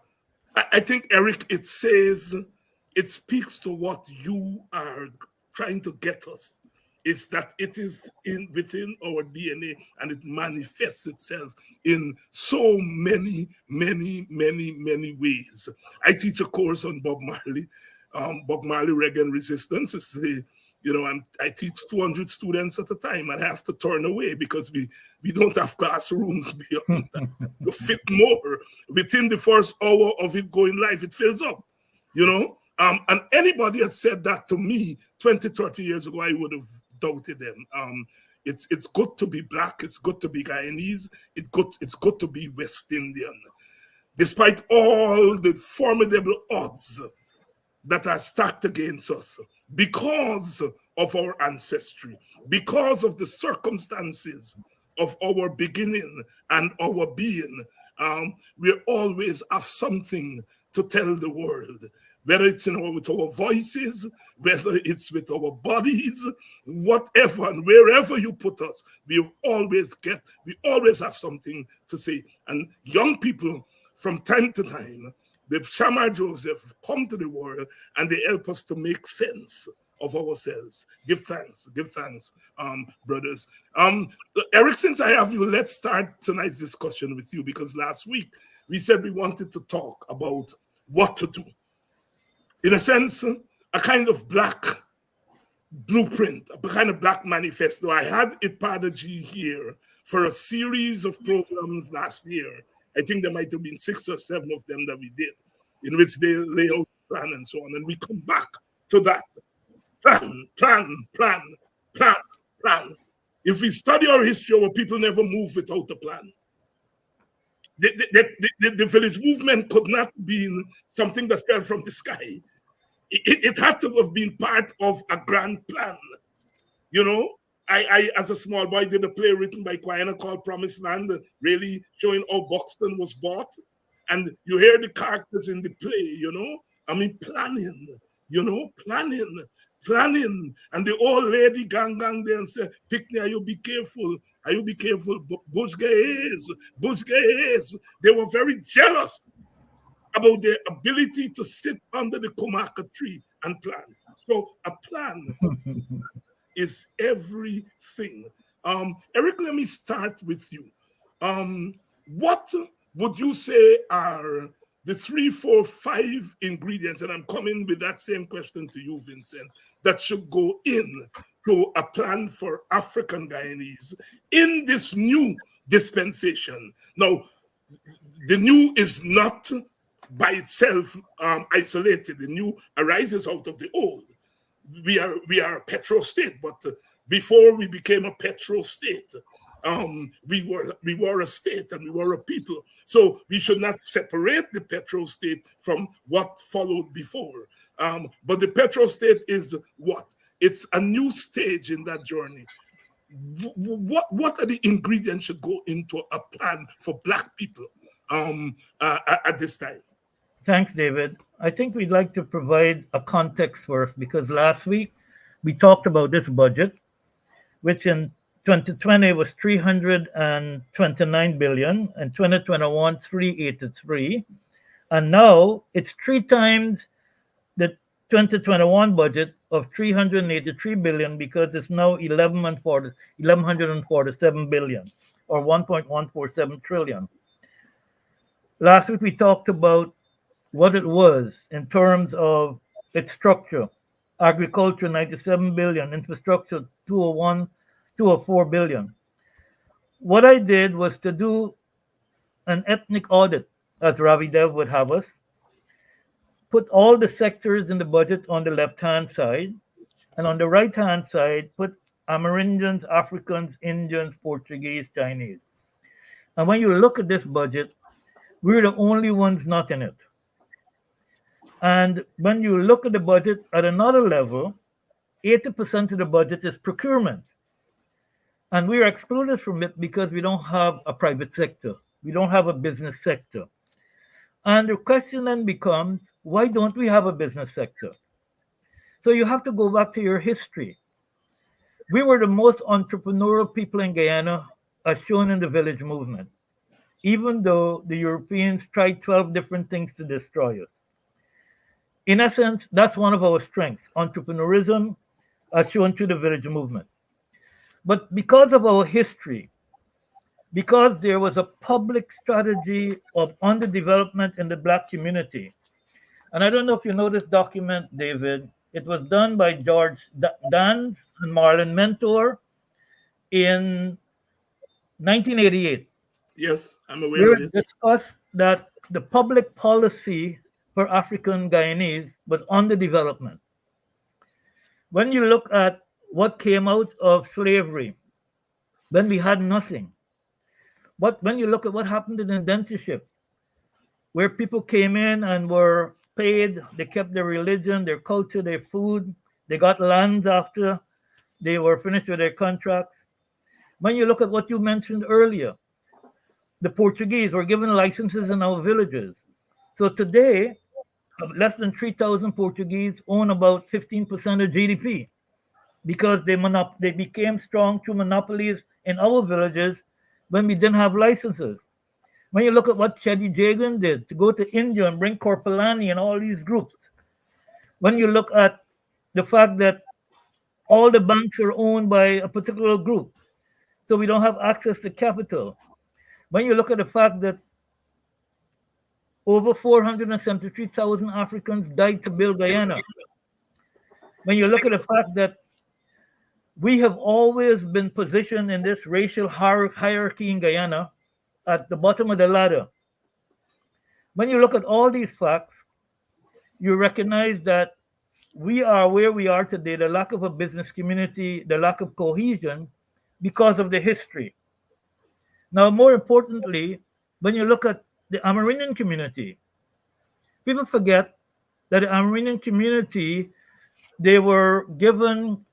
I think, Eric, it speaks to what you are trying to get us. It's that it is within our DNA, and it manifests itself in so many, many, many, many ways. I teach a course on Bob Marley Reggae and Resistance. It's I teach 200 students at a time, and I have to turn away because we don't have classrooms beyond that to fit more. Within the first hour of it going live, it fills up, and anybody had said that to me 20, 30 years ago, I would have doubted them. It's good to be black. It's good to be Guyanese. It's good to be West Indian. Despite all the formidable odds that are stacked against us, because of our ancestry, because of the circumstances of our beginning and our being, we always have something to tell the world. Whether it's with our voices, whether it's with our bodies, whatever and wherever you put us, we always have something to say. And young people, from time to time, the Shammar Joseph come to the world and they help us to make sense of ourselves. Give thanks, brothers. Eric, since I have you, let's start tonight's discussion with you, because last week we said we wanted to talk about what to do. In a sense, a kind of black blueprint, a kind of black manifesto. I had Ipadaji here for a series of programs last year. I think there might have been 6 or 7 of them that we did, in which they lay out the plan and so on. And we come back to that. Plan. If we study our history, our people never move without a plan. The village movement could not be something that fell from the sky. It had to have been part of a grand plan. I as a small boy, did a play written by Guyana called Promised Land, really showing how Buxton was bought. And you hear the characters in the play, planning. And the old lady gang there and say, Picnic, are you be careful? Bush guys. They were very jealous about their ability to sit under the Kumaka tree and plan. So a plan is everything. Eric, let me start with you. What would you say are the 3, 4, 5 ingredients, and I'm coming with that same question to you, Vincent, that should go in to a plan for African Guyanese in this new dispensation? Now, the new is not by itself isolated. The new arises out of the old. We are a petro state, but before we became a petro state, we were a state and we were a people. So we should not separate the petro state from what followed before. But the petro state is what? It's a new stage in that journey. What are the ingredients should go into a plan for Black people at this time? Thanks, David. I think we'd like to provide a context first, because last week we talked about this budget, which in 2020 was 329 billion, and 2021 383, and now it's 3 times the 2021 budget of 383 billion because it's now 1147 billion, or 1.147 trillion. Last week we talked about what it was in terms of its structure. Agriculture 97 billion, infrastructure 204 billion. What I did was to do an ethnic audit, as Ravi Dev would have us, put all the sectors in the budget on the left-hand side, and on the right-hand side, put Amerindians, Africans, Indians, Portuguese, Chinese. And when you look at this budget, we're the only ones not in it. And when you look at the budget at another level, 80% of the budget is procurement. And we are excluded from it because we don't have a private sector. We don't have a business sector. And the question then becomes, why don't we have a business sector? So you have to go back to your history. We were the most entrepreneurial people in Guyana, as shown in the village movement, even though the Europeans tried 12 different things to destroy us. In essence, that's one of our strengths, entrepreneurism, as shown through the village movement. But because of our history, because there was a public strategy of underdevelopment in the Black community, and I don't know if you know this document, David, it was done by George Dans and Marlon Mentor in 1988. Yes, I'm aware of We it. discussed that the public policy for African Guyanese was underdevelopment. When you look at what came out of slavery, when we had nothing, when you look at what happened in indentureship, where people came in and were paid, they kept their religion, their culture, their food, they got lands after they were finished with their contracts. When you look at what you mentioned earlier, the Portuguese were given licenses in our villages. So today, less than 3,000 Portuguese own about 15% of GDP because they became strong through monopolies in our villages when we didn't have licenses. When you look at what Chedi Jagan did to go to India and bring Korpalani and all these groups, when you look at the fact that all the banks are owned by a particular group, so we don't have access to capital. When you look at the fact that over 473,000 Africans died to build Guyana, when you look at the fact that we have always been positioned in this racial hierarchy in Guyana at the bottom of the ladder, when you look at all these facts, you recognize that we are where we are today, the lack of a business community, the lack of cohesion, because of the history. Now, more importantly, when you look at the Amerindian community, people forget that the Amerindian community, they were given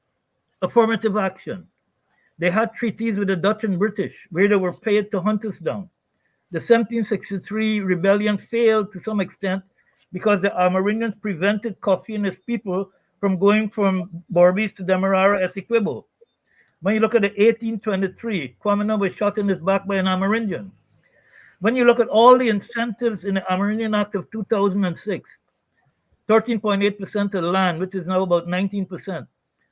affirmative action. They had treaties with the Dutch and British where they were paid to hunt us down. The 1763 rebellion failed to some extent because the Amerindians prevented Kofi and his people from going from Berbice to Demerara Essequibo. When you look at the 1823, Kwame was shot in his back by an Amerindian. When you look at all the incentives in the Amerindian Act of 2006, 13.8% of the land, which is now about 19%,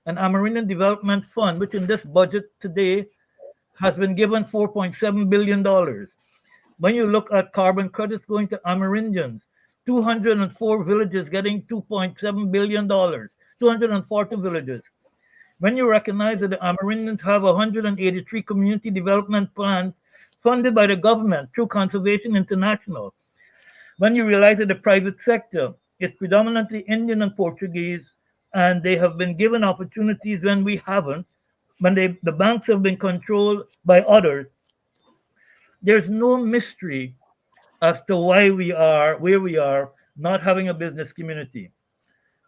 an Amerindian Development Fund, which in this budget today has been given $4.7 billion. When you look at carbon credits going to Amerindians, 204 villages getting $2.7 billion, 240 villages. When you recognize that the Amerindians have 183 community development plans funded by the government through Conservation International, when you realize that the private sector is predominantly Indian and Portuguese, and they have been given opportunities when we haven't, when the banks have been controlled by others, there's no mystery as to why we are where we are, not having a business community.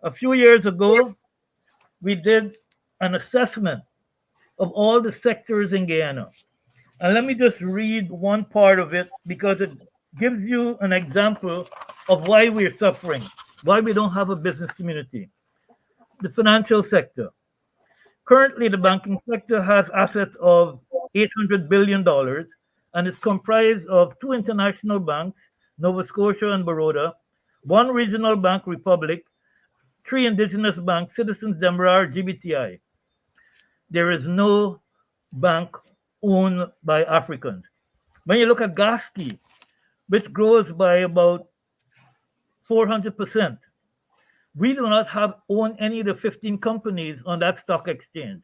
A few years ago, we did an assessment of all the sectors in Guyana. And let me just read one part of it because it gives you an example of why we're suffering, why we don't have a business community. The financial sector. Currently, the banking sector has assets of $800 billion and is comprised of two international banks, Nova Scotia and Baroda, one regional bank, Republic, three indigenous banks, Citizens Demerara, GBTI. There is no bank owned by Africans. When you look at Gaski, which grows by about 400%, we do not have own any of the 15 companies on that stock exchange.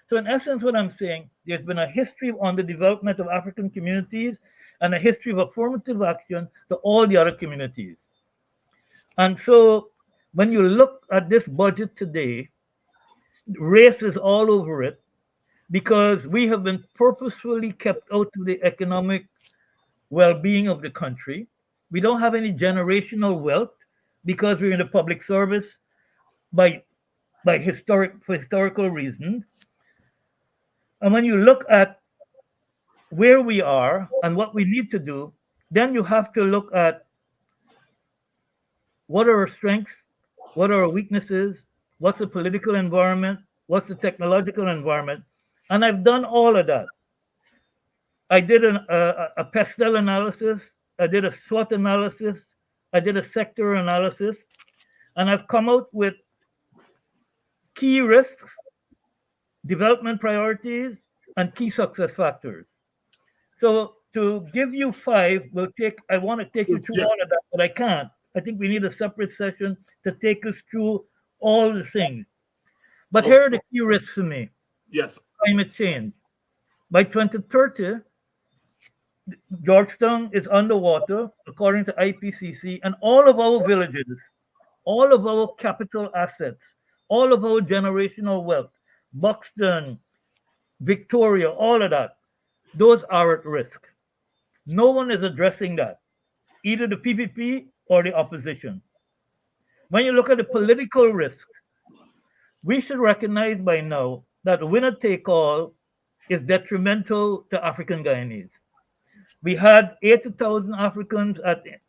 So in essence, what I'm saying, there's been a history on the development of African communities and a history of affirmative action to all the other communities. And so when you look at this budget today, race is all over it because we have been purposefully kept out of the economic well-being of the country. We don't have any generational wealth because we're in the public service by for historical reasons. And when you look at where we are and what we need to do, then you have to look at what are our strengths, what are our weaknesses, what's the political environment, what's the technological environment. And I've done all of that. I did a PESTEL analysis, I did a SWOT analysis, I did a sector analysis, and I've come out with key risks, development priorities, and key success factors. So to give you five, I want to take you through all of that, but I can't. I think we need a separate session to take us through all the things. But here are the key risks for me. Yes. Climate change. By 2030, Georgetown is underwater, according to IPCC, and all of our villages, all of our capital assets, all of our generational wealth, Buxton, Victoria, all of that, those are at risk. No one is addressing that, either the PPP or the opposition. When you look at the political risks, we should recognize by now that winner take all is detrimental to African Guyanese. We had 80,000 Africans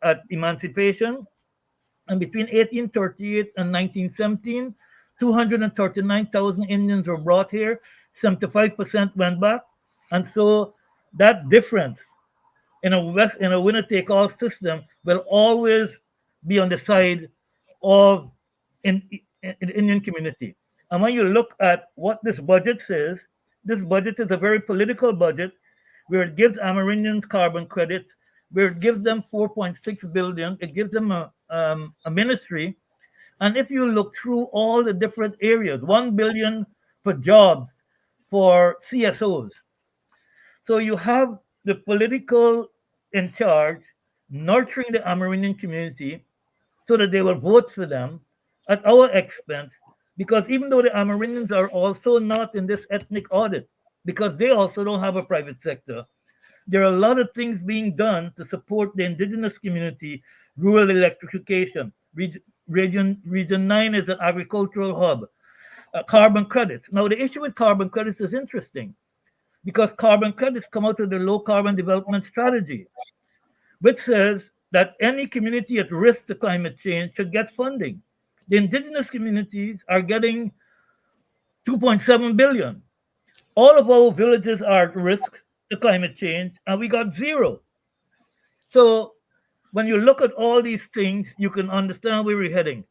at emancipation, and between 1838 and 1917, 239,000 Indians were brought here, 75% went back. And so that difference in a winner-take-all system will always be on the side of in the Indian community. And when you look at what this budget says, this budget is a very political budget where it gives Amerindians carbon credits, where it gives them 4.6 billion, it gives them a ministry. And if you look through all the different areas, 1 billion for jobs for CSOs. So you have the political in charge nurturing the Amerindian community so that they will vote for them at our expense, because even though the Amerindians are also not in this ethnic audit, because they also don't have a private sector, there are a lot of things being done to support the indigenous community, rural electrification. Region 9 is an agricultural hub. Carbon credits. Now, the issue with carbon credits is interesting because carbon credits come out of the low carbon development strategy, which says that any community at risk to climate change should get funding. The indigenous communities are getting 2.7 billion. All of our villages are at risk to climate change, and we got zero. So when you look at all these things, you can understand where we're heading.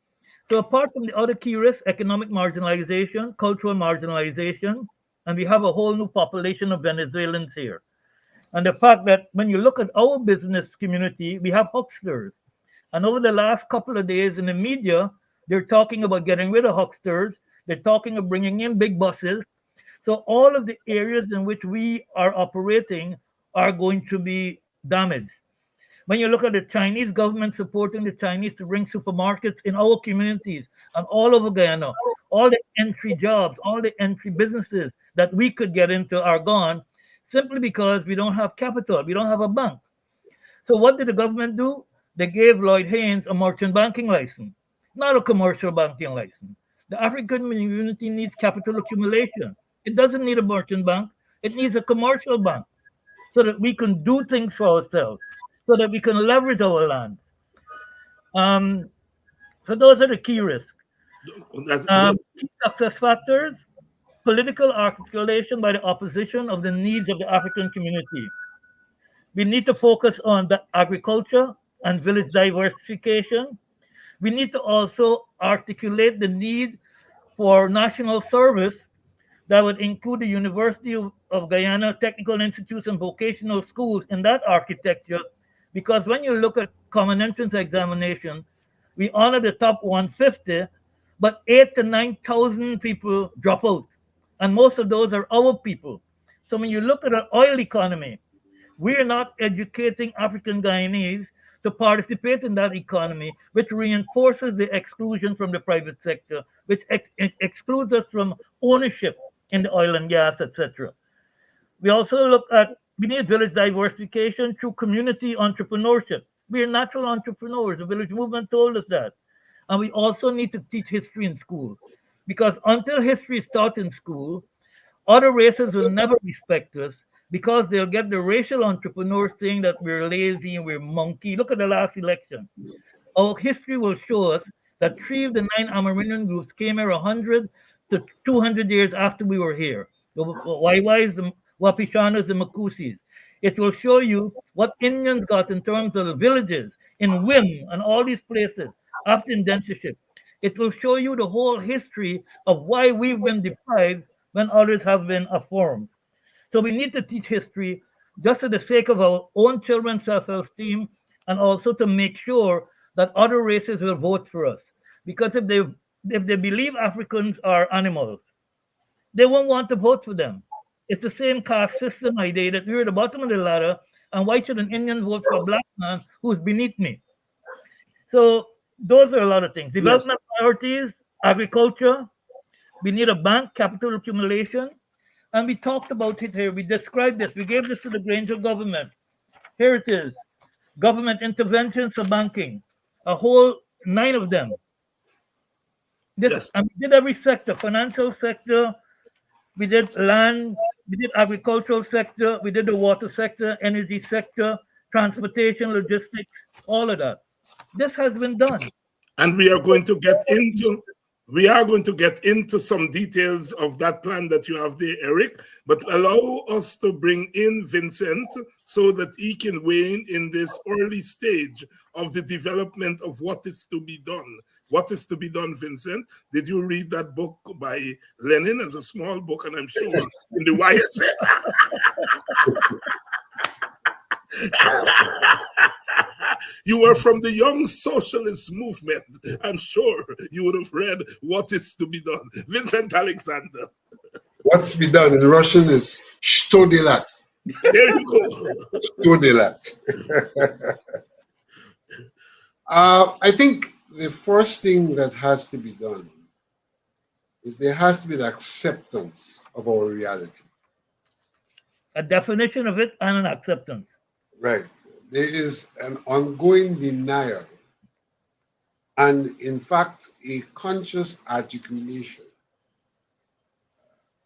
So apart from the other key risks, economic marginalization, cultural marginalization, and we have a whole new population of Venezuelans here. And the fact that when you look at our business community, we have hucksters. And over the last couple of days in the media, they're talking about getting rid of hucksters. They're talking of bringing in big buses. So all of the areas in which we are operating are going to be damaged. When you look at the Chinese government supporting the Chinese to bring supermarkets in our communities and all over Guyana, all the entry jobs, all the entry businesses that we could get into are gone simply because we don't have capital, we don't have a bank. So what did the government do? They gave Lloyd Haynes a merchant banking license, not a commercial banking license. The African community needs capital accumulation. It doesn't need a merchant bank. It needs a commercial bank so that we can do things for ourselves, so that we can leverage our lands. So those are the key risks. Key success factors. political articulation by the opposition of the needs of the African community. We need to focus on the agriculture and village diversification. We need to also articulate the need for national service that would include the University of Guyana Technical Institutes and vocational schools in that architecture. Because when you look at common entrance examination, we honor the top 150, but 8 to 9,000 people drop out. And most of those are our people. So when you look at an oil economy, we're not educating African Guyanese to participate in that economy, which reinforces the exclusion from the private sector, which excludes us from ownership in the oil and gas, etc. We also look at we need village diversification through community entrepreneurship. We are natural entrepreneurs. The village movement told us that. And we also need to teach history in school. Because until history is taught in school, other races will never respect us because they'll get the racial entrepreneurs saying that we're lazy and we're monkey. Look at the last election. Our history will show us that 3 of the 9 Amerindian groups came here 100 to 200 years after we were here. The Waiwais, the Wapishanas, the Makusis. It will show you what Indians got in terms of the villages in Wim and all these places after indentureship. It will show you the whole history of why we've been deprived when others have been affirmed. So we need to teach history just for the sake of our own children's self-esteem and also to make sure that other races will vote for us. Because if they believe Africans are animals, they won't want to vote for them. It's the same caste system idea that we're at the bottom of the ladder, and why should an Indian vote for a black man who's beneath me? So those are a lot of things. Development priorities, agriculture. We need a bank, capital accumulation. And we talked about it here. We described this. We gave this to the Granger government. Here it is. Government interventions for banking. A whole 9 of them. And we did every sector, financial sector, we did land, we did agricultural sector, we did the water sector, energy sector, transportation, logistics, all of that. This has been done. And we are going to get into some details of that plan that you have there, Eric, but allow us to bring in Vincent so that he can weigh in this early stage of the development of what is to be done. What is to be done, Vincent? Did you read that book by Lenin as a small book? And I'm sure in the YSA. You were from the Young Socialist Movement. I'm sure you would have read What is to be done. Vincent Alexander. What's to be done in Russian is что делать. There you go. Что делать. I think the first thing that has to be done is there has to be the acceptance of our reality. A definition of it and an acceptance. Right. There is an ongoing denial and, in fact, a conscious articulation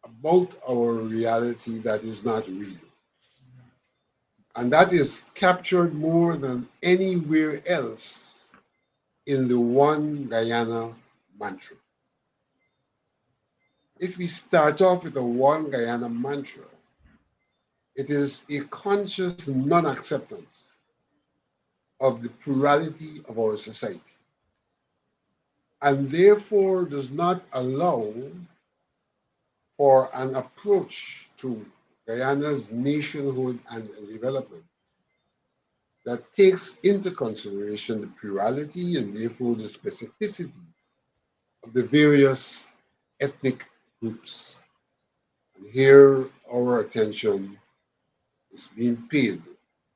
about our reality that is not real. And that is captured more than anywhere else in the One Guyana mantra. If we start off with the One Guyana mantra, it is a conscious non-acceptance of the plurality of our society, and therefore does not allow for an approach to Guyana's nationhood and development that takes into consideration the plurality and therefore the specificities of the various ethnic groups. And here our attention is being paid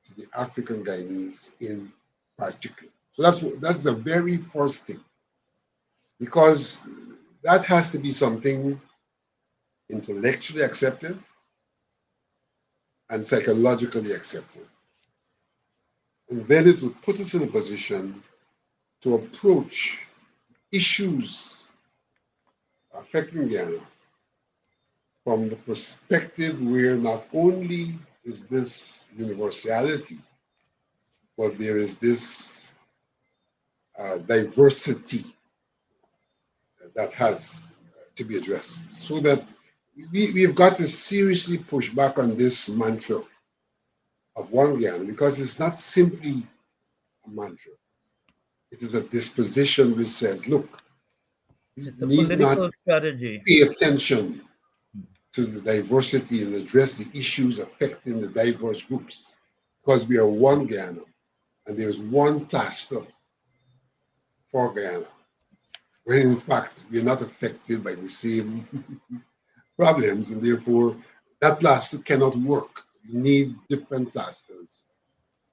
to the African Guyanese in particular. So that's the very first thing, because that has to be something intellectually accepted and psychologically accepted. And then it will put us in a position to approach issues affecting Guyana from the perspective where not only is this universality, but there is this diversity that has to be addressed, so that we've got to seriously push back on this mantra of one Guyana, because it's not simply a mantra. It is a disposition which says, look, we It's a need not political strategy. pay attention to the diversity and address the issues affecting the diverse groups, because we are one Guyana and there's one plaster for Guyana, when in fact we're not affected by the same problems, and therefore that plaster cannot work. You need different plasters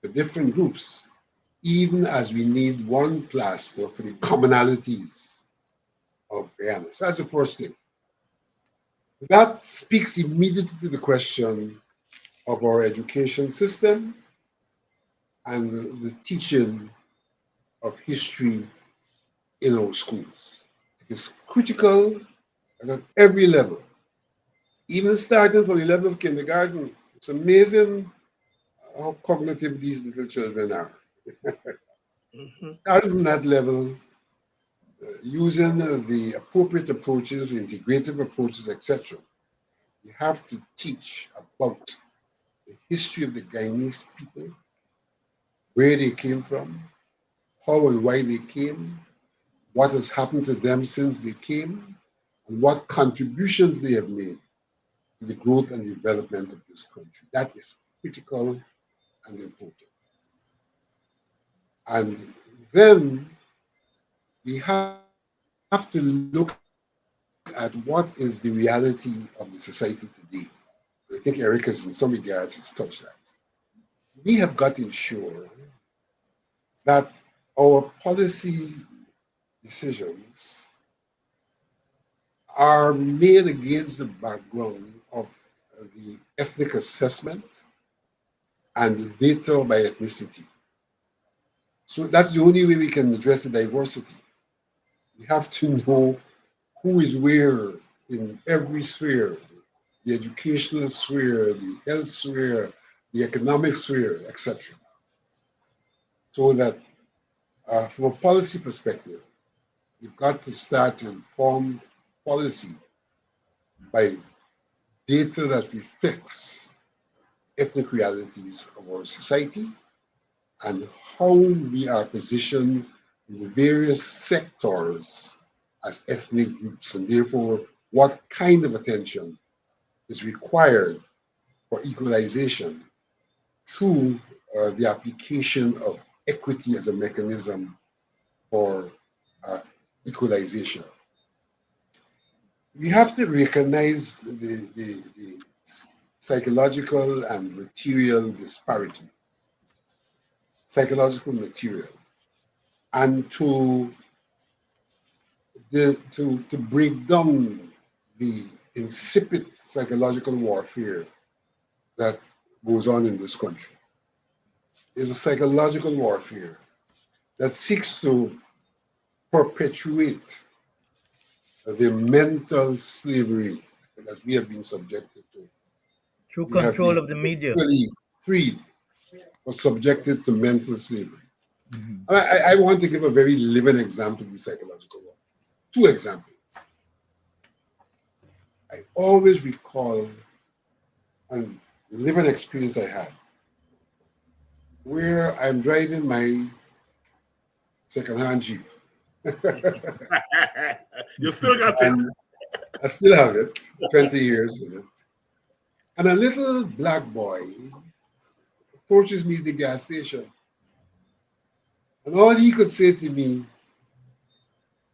for different groups, even as we need one plaster for the commonalities of Guyana. So that's the first thing. That speaks immediately to the question of our education system and the teaching of history in our schools. It is critical at every level, even starting from the level of kindergarten. It's amazing how cognitive these little children are. Starting from that level, using the appropriate approaches, integrative approaches, etc. You have to teach about the history of the Guyanese people, where they came from, how and why they came, what has happened to them since they came, and what contributions they have made to the growth and development of this country. That is critical and important. And then we have to look at what is the reality of the society today. I think Eric has, in some regards, has touched that. We have got to ensure that our policy decisions are made against the background of the ethnic assessment and the data by ethnicity. So that's the only way we can address the diversity. We have to know who is where in every sphere, the educational sphere, the health sphere, the economic sphere, etc. So that from a policy perspective, we've got to start to inform policy by data that reflects ethnic realities of our society and how we are positioned in the various sectors as ethnic groups, and therefore what kind of attention is required for equalization through the application of equity as a mechanism for equalization. We have to recognize the psychological and material disparities, psychological material, and to break down the insipid psychological warfare that goes on in this country. There's a psychological warfare that seeks to perpetuate the mental slavery that we have been subjected to. Through We have control been of the media. physically freed, but subjected to mental slavery. Mhm. I want to give a very living example of the psychological war. Two examples. I always recall a living experience I had where I'm driving my second-hand Jeep. You still got it. And I still have it, 20 years in it. And a little black boy approaches me at the gas station. And all he could say to me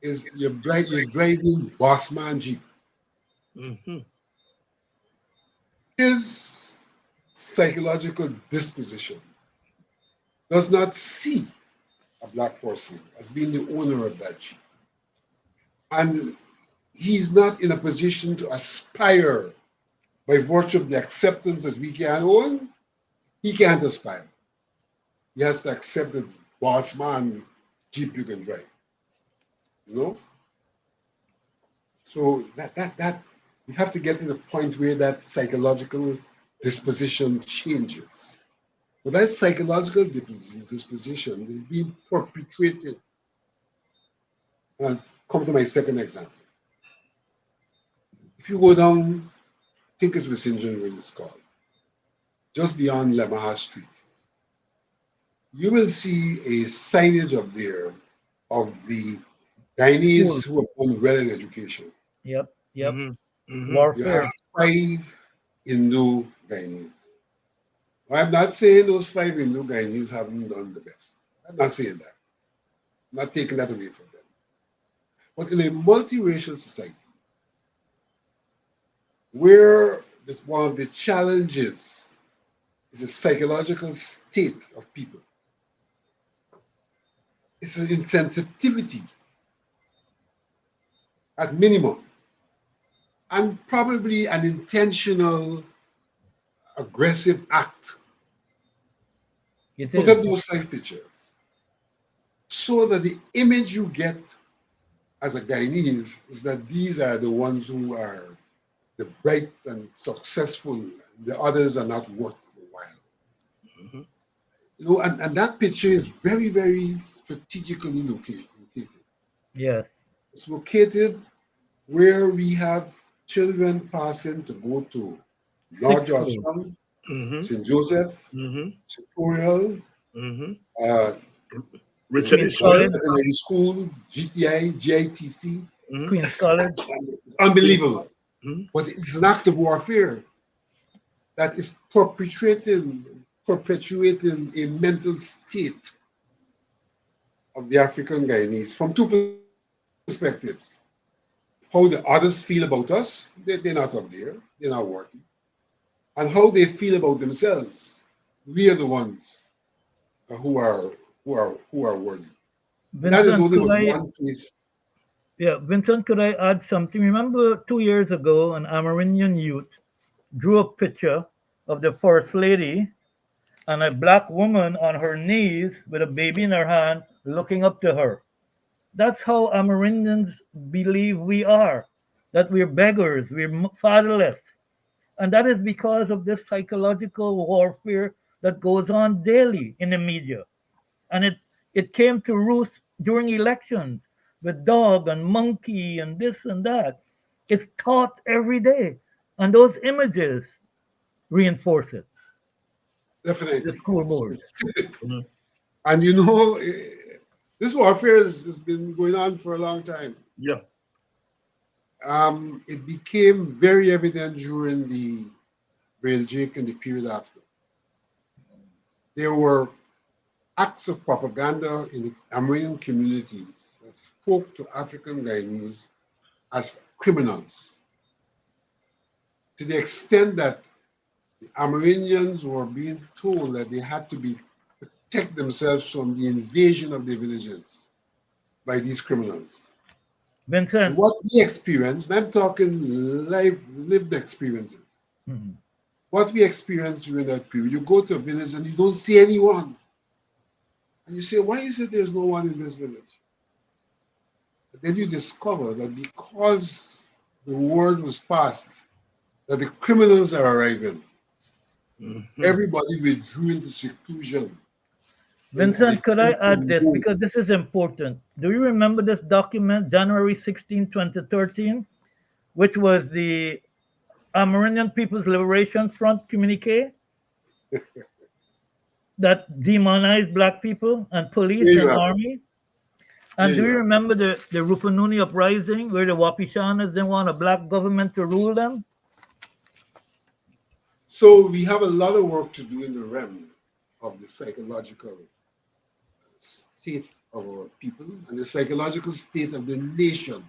is, you're driving Bossman Jeep. Mhm. His psychological disposition does not see a black person as being the owner of that Jeep. And he's not in a position to aspire by virtue of the acceptance that we can own. He can't aspire. He has to accept that it's Bossman Jeep you can drive. You know? So that we have to get to the point where that psychological disposition changes. But that psychological disposition is being perpetuated. And I'll come to my second example. If you go down think it's St. John Road it's called, just beyond Lemaha Street, you will see a signage up there of the Guyanese who have done well in education. Yep. Yep. Mm-hmm. You have Warfare. 5 Indo Guyanese. I'm not saying those 5 Indo Guyanese haven't done the best. I'm not saying that. I'm not taking that away from them. But in a multiracial society, where one of the challenges is the psychological state of people, it's an insensitivity at minimum, and probably an intentional aggressive act. It Put up is. those 5 pictures so that the image you get as a Guyanese is that these are the ones who are the bright and successful. The others are not worth the while. Mm-hmm. You know, and that picture is very, very strategically located. Yes. It's located where we have children passing to go to North Sixth floor. Georgetown, Mm-hmm. St. Joseph, Mm-hmm. Tutorial, Mm-hmm. Richard Queen's College College. Secondary School, GTI, GITC. Mm-hmm. Queen's College. It's unbelievable. Mm-hmm. But it's an act of warfare that is perpetuating a mental state of the African Guyanese from 2 perspectives. How the others feel about us, they're not up there, they're not working. And how they feel about themselves. We are the ones who are worthy. And that is Vincent, only could what I? one place. Yeah, Vincent, could I add something? Remember 2 years ago, an Amerindian youth drew a picture of the First Lady and a black woman on her knees with a baby in her hand looking up to her. That's how Amerindians believe we are, that we're beggars, we're fatherless. And that is because of this psychological warfare that goes on daily in the media. And it came to roost during elections with dog and monkey and this and that. It's taught every day. And those images reinforce it. The Definitely. school board. Mm-hmm. And you know, this warfare has been going on for a long time. Yeah. It became very evident during the Braille Jake and the period after. There were acts of propaganda in the Amerindian communities that spoke to African Guyanese as criminals, to the extent that the Amerindians were being told that they had to protect themselves from the invasion of their villages by these criminals. And Vincent. what we experienced, and I'm talking lived experiences, Mhm. what we experienced during that period, you go to a village and you don't see anyone. And you say, why is it there's no one in this village? But then you discover that because the word was passed that the criminals are arriving, Mm-hmm. everybody withdrew into seclusion. And Vincent, the could I things add didn't this go. because this is important? Do you remember this document, January 16, 2013, which was the Amerindian People's Liberation Front communique that demonized black people and There police you and have it. army? There And do you you have it. remember the Rupununi uprising where the Wapishanas didn't want a black government to rule them? So we have a lot of work to do in the realm of the psychological state of our people and the psychological state of the nation.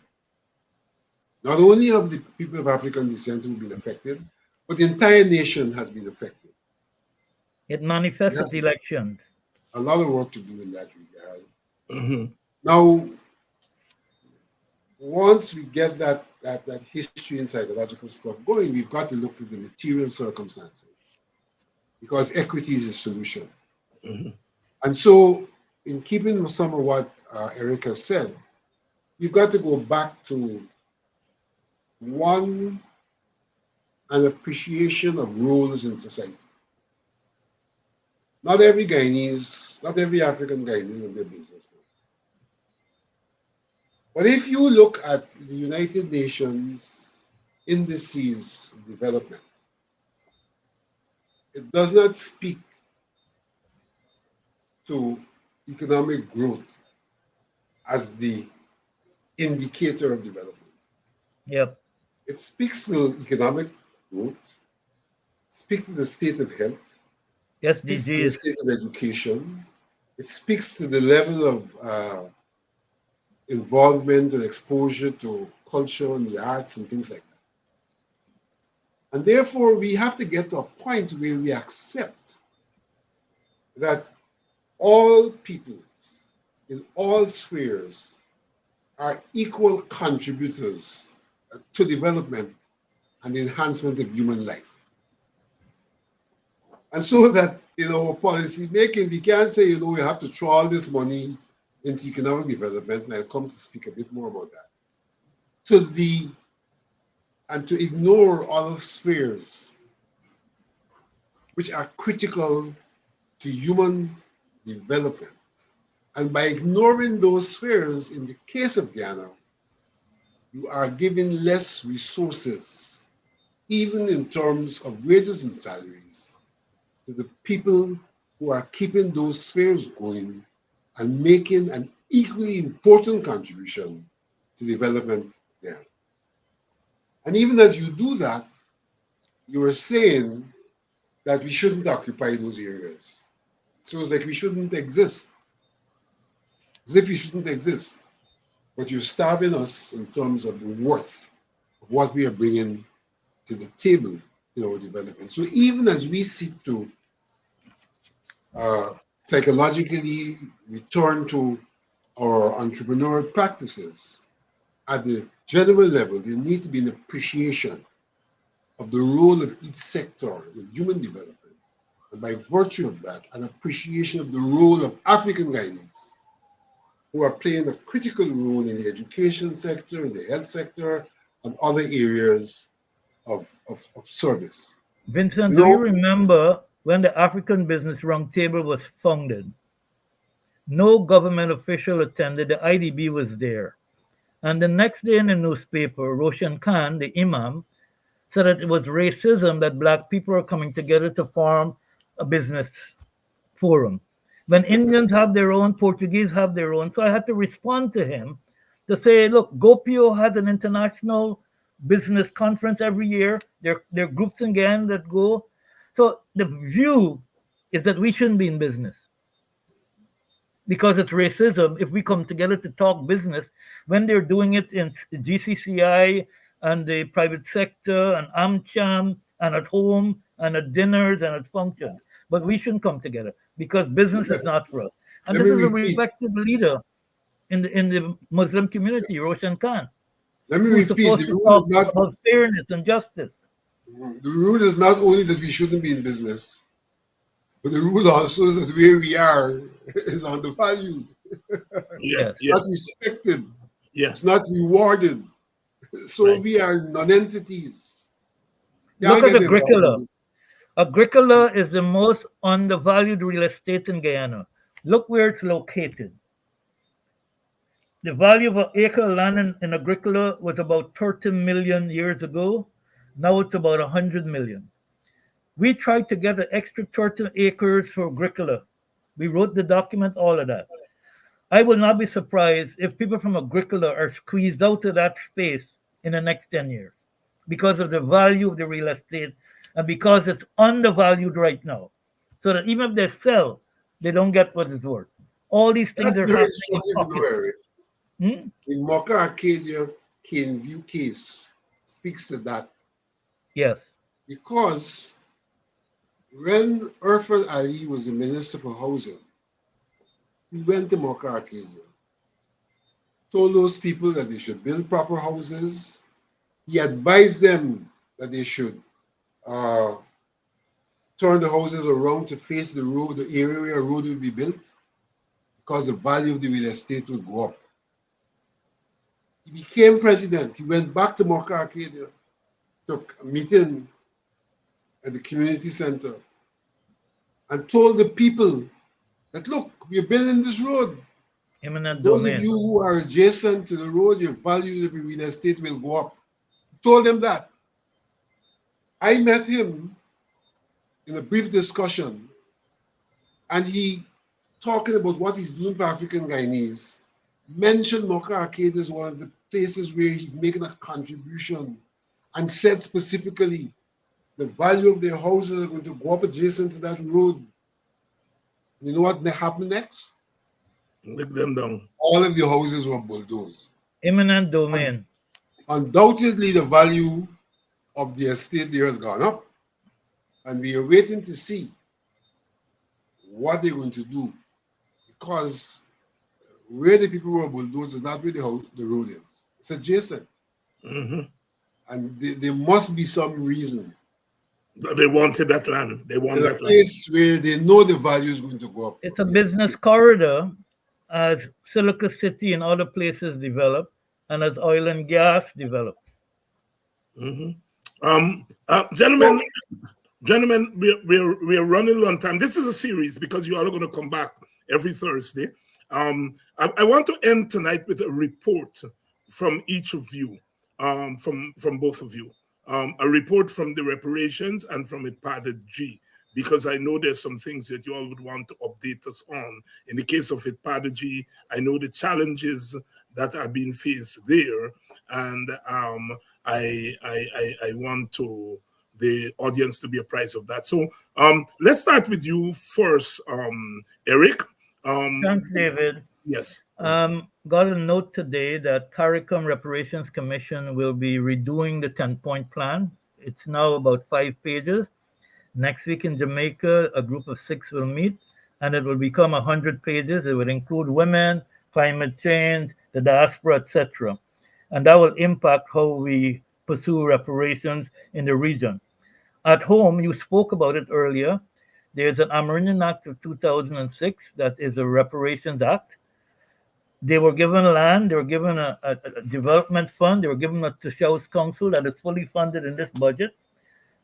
Not only of the people of African descent who've been affected, but the entire nation has been affected. It We manifests have at elections. a lot of work to do in that regard. Mm-hmm. Now, once we get that history and psychological stuff going, we've got to look to the material circumstances because equity is a solution. Mm-hmm. And so, in keeping with some of what Erica said, we've got to go back to one, an appreciation of roles in society. Not every Guyanese, not every African Guyanese will be a businessman. But if you look at the United Nations indices of development, it does not speak to economic growth as the indicator of development. Yep. It speaks to economic growth, speaks to the state of health, speaks to the SDGs. state of education, it speaks to the level of involvement and exposure to culture and the arts and things like that. And therefore, we have to get to a point where we accept that all peoples in all spheres are equal contributors to development and the enhancement of human life. And so that in our policy making, we can't say, we have to throw all this money into economic development, and I'll come to speak a bit more about that. And to ignore other spheres which are critical to human development. And by ignoring those spheres, in the case of Guyana, you are giving less resources, even in terms of wages and salaries, to the people who are keeping those spheres going and making an equally important contribution to development there. And even as you do that, you are saying that we shouldn't occupy those areas. So it's like we shouldn't exist. As if we shouldn't exist. But you're starving us in terms of the worth of what we are bringing to the table in our development. So even as we seek to psychologically return to our entrepreneurial practices, at the general level, there need to be an appreciation of the role of each sector in human development. And by virtue of that, an appreciation of the role of African guides, who are playing a critical role in the education sector, in the health sector, and other areas of service. Vincent, do you remember when the African Business Roundtable was founded? No government official attended, the IDB was there. And the next day in the newspaper, Roshan Khan, the imam, said that it was racism that black people are coming together to form a business forum. When Indians have their own, Portuguese have their own. So I had to respond to him to say, look, GoPio has an international business conference every year. There are groups again that go. So the view is that we shouldn't be in business because it's racism if we come together to talk business when they're doing it in GCCI and the private sector and AmCham and at home and at dinners and at functions. But we shouldn't come together because business is not for us. And this is a respected leader in the Muslim community, Roshan Khan. Let me repeat, the rule is not about fairness and justice. The rule is not only that we shouldn't be in business, but the rule also is that where we are is undervalued. Yeah, It's not respected. Yeah. It's not rewarded. So we are non-entities. Look at Agricola. Agricola is the most undervalued real estate in Guyana. Look where it's located. The value of an acre of land in Agricola was about 30 million years ago. Now it's about 100 million. We tried to get an extra 30 acres for Agricola. We wrote the documents, all of that. I will not be surprised if people from Agricola are squeezed out of that space in the next 10 years because of the value of the real estate and because it's undervalued right now. So that even if they sell, they don't get what it's worth. All these things are happening in pockets. In Mocha Arcadia, Cane View case speaks to that. Yes. Because when Irfan Ali was the Minister for Housing, he went to Mocha Arcadia, told those people that they should build proper houses. He advised them that they should turn the houses around to face the road, the area where a road will be built, because the value of the real estate would go up. He became president. He went back to Mocha Arcadia, took a meeting at the community center, and told the people that, look, we're building this road. Those of you who are adjacent to the road, your value of your real estate will go up. He told them that. I met him in a brief discussion, and he, talking about what he's doing for African Guyanese, mentioned Mocha Arcade as one of the places where he's making a contribution, and said specifically the value of their houses are going to go up adjacent to that road. You know what may happen next? Lick them down. All of the houses were bulldozed. Eminent domain. Undoubtedly, the value of the estate there has gone up, and we are waiting to see what they're going to do, because where the people were bulldozed is not where the road is. It's adjacent. Mm-hmm. And there must be some reason. They wanted that land. They want There's that a place land. where they know the value is going to go up. It's a business corridor as Silica City and other places develop, and as oil and gas develops. Mm-hmm. Gentlemen, we're running low on time. This is a series because you all are going to come back every Thursday. I want to end tonight with a report from each of you, from both of you. A report from the reparations and from Itpada G, because I know there's some things that you all would want to update us on. In the case of Itpada G, I know the challenges that are being faced there, and I want the audience to be apprised of that. So let's start with you first, Eric. Thanks, David. Yes. Got a note today that CARICOM Reparations Commission will be redoing the 10-point plan. It's now about 5 pages. Next week in Jamaica, a group of 6 will meet, and it will become 100 pages. It will include women, climate change, the diaspora, etc. And that will impact how we pursue reparations in the region. At home, you spoke about it earlier. There's an Amerindian Act of 2006 that is a reparations act. They were given land, they were given a development fund, they were given a Tushaus Council that is fully funded in this budget.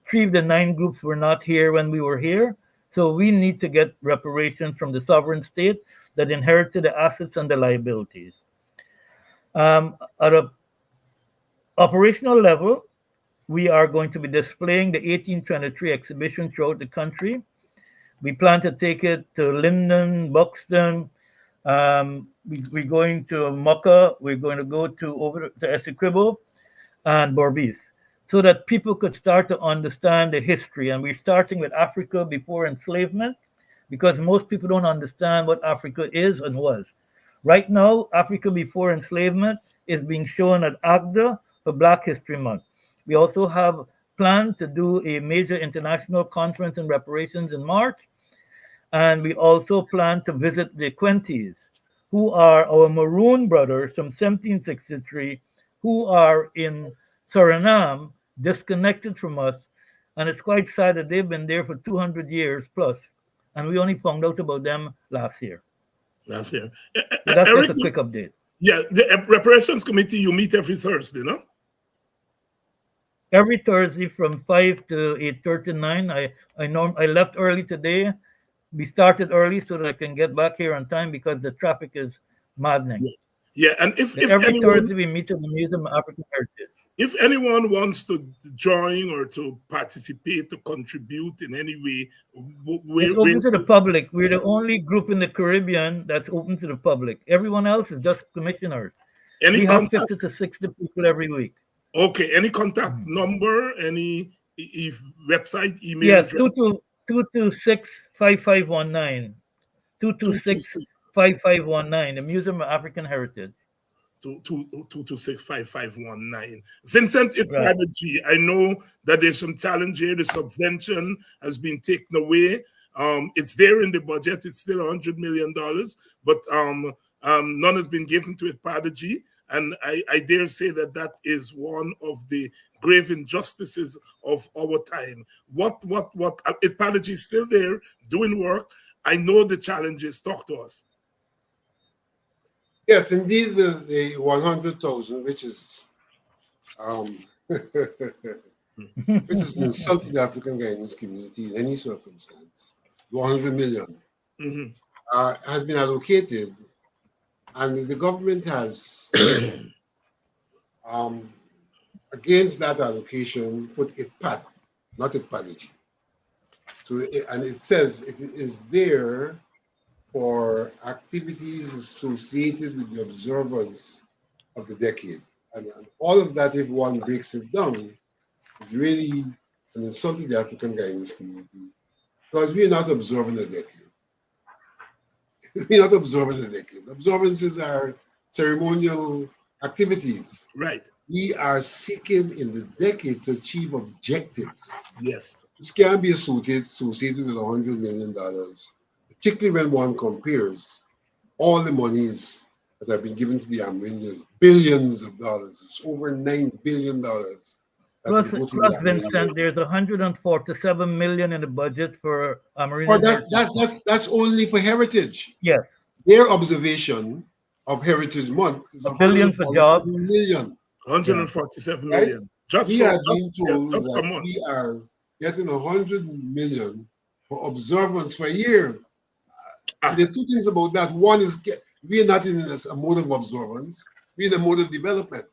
3 of the 9 groups were not here when we were here. So we need to get reparations from the sovereign state that inherited the assets and the liabilities. At an operational level, we are going to be displaying the 1823 exhibition throughout the country. We plan to take it to Linden, Buxton. We're going to Mocha. We're going to go to over to Essequibo and Berbice, so that people could start to understand the history. And we're starting with Africa before enslavement, because most people don't understand what Africa is and was. Right now, Africa before enslavement is being shown at AGDA for Black History Month. We also have planned to do a major international conference in reparations in March. And we also plan to visit the Quenties, who are our Maroon brothers from 1763, who are in Suriname, disconnected from us. And it's quite sad that they've been there for 200 years plus. And we only found out about them last year. Last year. So that's Eric, just a quick update. Yeah, the reparations committee, you meet every Thursday, no? Every Thursday from 5 to 8:39. I left early today. We started early so that I can get back here on time because the traffic is maddening. Yeah, and if every anyone, Thursday we meet at the Museum of African Heritage. If anyone wants to join or to participate, to contribute in any way, it's open to the public. We're the only group in the Caribbean that's open to the public. Everyone else is just commissioners. We have 50 to 60 people every week. Okay, any contact number, any website, email yes, address? 226-5519. 226-5519, the Museum of African Heritage. 226-5519. Vincent Itpada G, I know that there's some challenge here. The subvention has been taken away. It's there in the budget. It's still $100 million, but none has been given to Itpada G. And I dare say that is one of the grave injustices of our time. What Itpada G is still there doing work. I know the challenges. Talk to us. Yes, indeed, the 100,000, which is which is an insult to the African Guyanese community in any circumstance. 100 million has been allocated, and the government has, against that allocation, put ITPAT not at Panaji. So, and it says it is there for activities associated with the observance of the decade. And all of that, if one breaks it down, is really an insult to the African Guyanese community because we are not observing a decade. We're not observing a decade. Observances are ceremonial activities. Right. We are seeking in the decade to achieve objectives. Yes. This can be associated with $100 million, particularly when one compares all the monies that have been given to the Amerindians, billions of dollars. It's over $9 billion that will go to the Vincent, Amerindians. there's 147 million in the budget for Or Amerindian that's only for heritage. Yes. Their observation of Heritage Month is A billion for jobs. 147 million. 147 Right? million. Just We for are being told just a that month. we are getting 100 million for observance for a year. There are two things about that. One is we are not in a mode of observance, we're in a mode of development.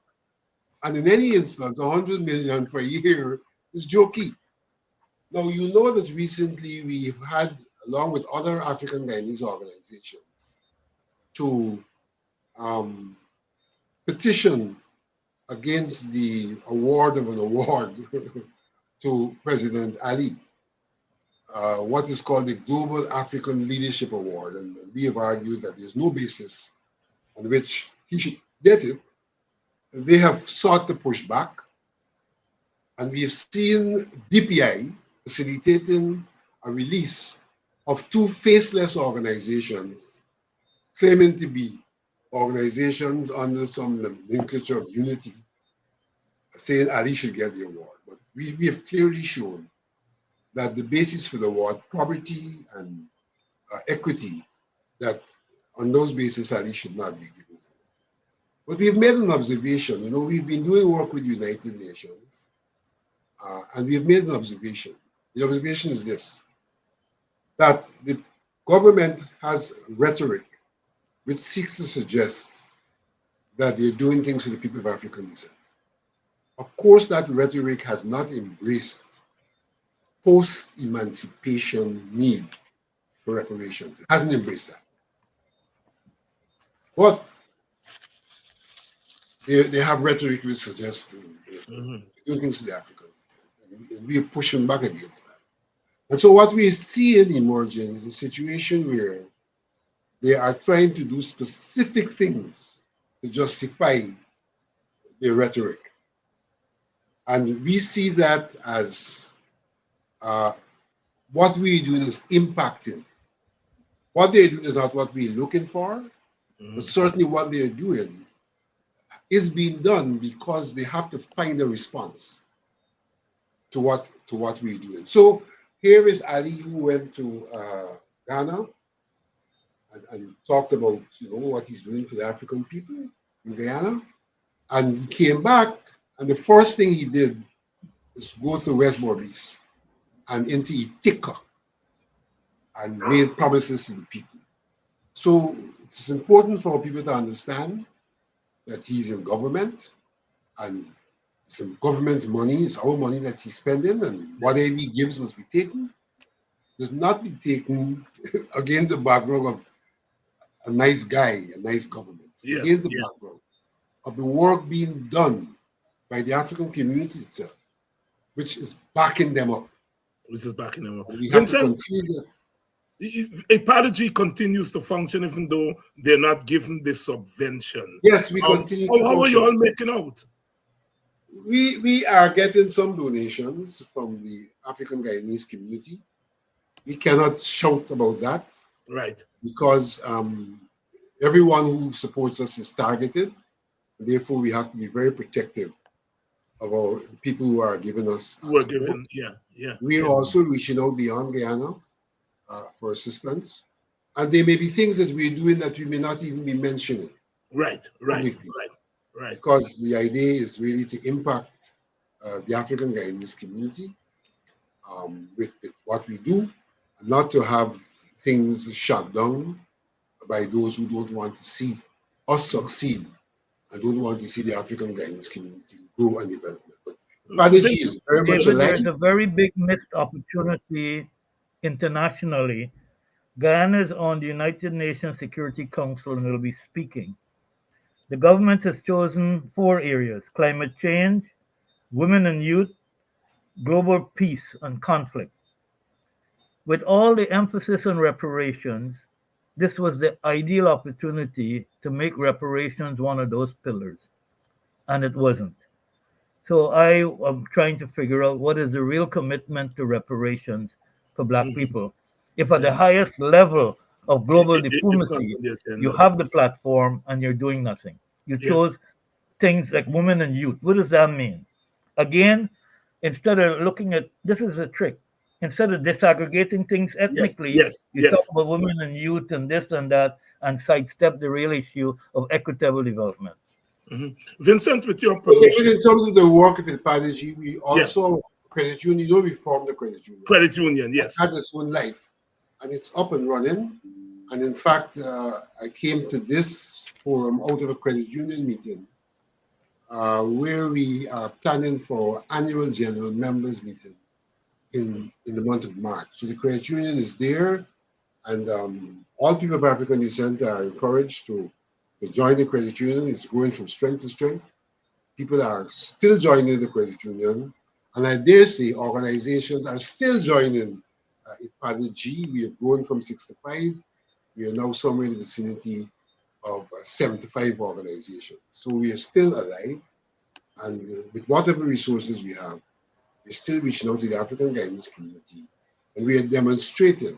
And in any instance, 100 million for a year is jokey. Now, you know that recently we've had, along with other African Guyanese organizations, to petition against the award of an award to President Ali, what is called the Global African Leadership Award. And we have argued that there's no basis on which he should get it. They have sought to push back. And we have seen DPI facilitating a release of two faceless organizations claiming to be organizations under some nomenclature of unity, saying Ali should get the award. But we have clearly shown that the basis for the award, poverty and equity, that on those bases Ali should not be given. But we have made an observation. You know, we've been doing work with the United Nations, and we have made an observation. The observation is this, that the government has rhetoric which seeks to suggest that they're doing things for the people of African descent. Of course, that rhetoric has not embraced post-emancipation need for reparations. It hasn't embraced that. But they have rhetoric which suggests doing things for the Africans. And we are pushing back against that. And so what we see in emerging is a situation where they are trying to do specific things to justify their rhetoric. And we see that as what we're doing is impacting. What they're doing is not what we're looking for, but certainly what they're doing is being done because they have to find a response to what we're doing. So here is Ali, who went to Ghana and talked about, you know, what he's doing for the African people in Guyana, and he came back, and the first thing he did is go to West Maurice and into Itika and made promises to the people. So it's important for people to understand that he's in government, and it's in government's money, it's our money that he's spending, and whatever he gives must be taken. Does not be taken against the background of a nice guy, a nice government. Against the background of the work being done by the African community itself, which is backing them up. Which is backing them up. And we have to Vincent, continue. Apology continues to function even though they're not given the subvention. Yes, we continue to How are you all making out? We are getting some donations from the African Guyanese community. We cannot shout about that. Right. Because everyone who supports us is targeted. Therefore, we have to be very protective of our people who are giving us. We're giving, We are also reaching out beyond Guyana for assistance. And there may be things that we're doing that we may not even be mentioning. Right. Because the idea is really to impact the African Guyanese community with what we do, and not to have things shut down by those who don't want to see us succeed and don't want to see the African Guyanese community grow and develop. But Prodigy Vincent, is very much David, alive. there's a very big missed opportunity internationally. Guyana is on the United Nations Security Council and will be speaking. The government has chosen 4 areas: climate change, women and youth, global peace and conflict. With all the emphasis on reparations, this was the ideal opportunity to make reparations one of those pillars, and it wasn't. So I am trying to figure out what is the real commitment to reparations for Black mhm, people. If at the yeah, highest level of global it's not diplomacy, on the you agenda. have the platform and you're doing nothing. You Yeah, chose things like women and youth. What does that mean? Again, instead of looking at this is a trick. Instead of disaggregating things yes, ethnically, yes, you talk yes. about women and youth and this and that and sidestep the real issue of equitable development. Mhm. Vincent, with your So David, permission, in terms of the work of the Prodigy, we yeah, also credit union. You know, we formed the credit union. credit union, It yes. has its own life, and it's up and running. And in fact, I came to this forum out of a credit union meeting where we are planning for annual general members meeting in the month of March. So the credit union is there, and all people of African descent are encouraged to join the credit union. It's going from strength to strength. People are still joining the credit union, and I dare say organizations are still joining IPADA G. We have grown from 65. We are now somewhere in the vicinity of 75 organizations. So we are still alive, and with whatever resources we have, we're still reaching out to the African guidance community, and we are demonstrating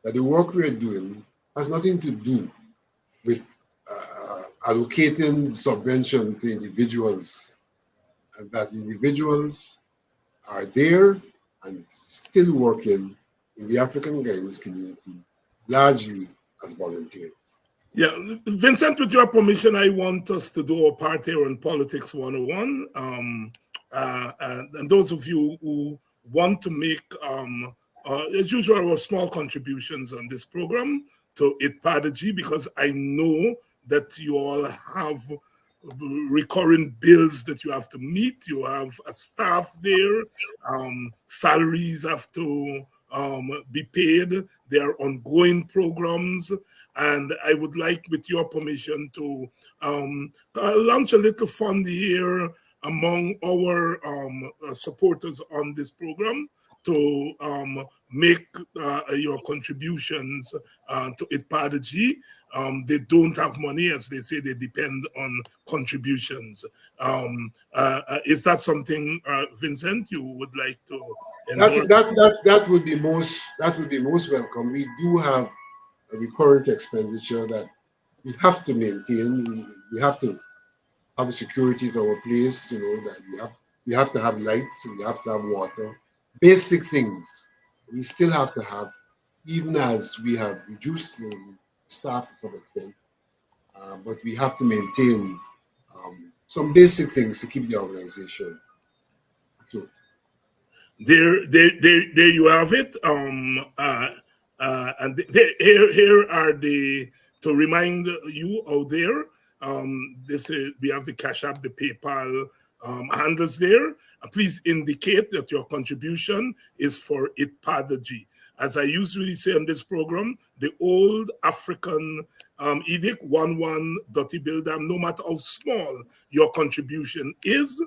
that the work we are doing has nothing to do with allocating subvention to individuals, and that individuals are there and still working in the African guidance community, largely as volunteers. Yeah, Vincent, with your permission, I want us to do our part here on Politics 101. And those of you who want to make, as usual, our small contributions on this program to IPADG, because I know that you all have recurring bills that you have to meet. You have a staff there. Salaries have to be paid. There are ongoing programs. And I would like, with your permission, to launch a little fund here among our supporters on this program to make your contributions to IPADG. They don't have money, as they say, they depend on contributions. Is that something, Vincent, you would like to endorse? That would be most welcome. We do have a recurrent expenditure that we have to maintain. We have to have security to our place, you know, that we have to have lights, we have to have water. Basic things we still have to have, even as we have reduced the staff to some extent. But we have to maintain some basic things to keep the organization afloat. There you have it. Here are the, to remind you out there. This is, we have the Cash App, the PayPal handles there. Please indicate that your contribution is for IPADG. As I usually say on this program, the old African edict, 1-1 Dotty Bildam, no matter how small your contribution is,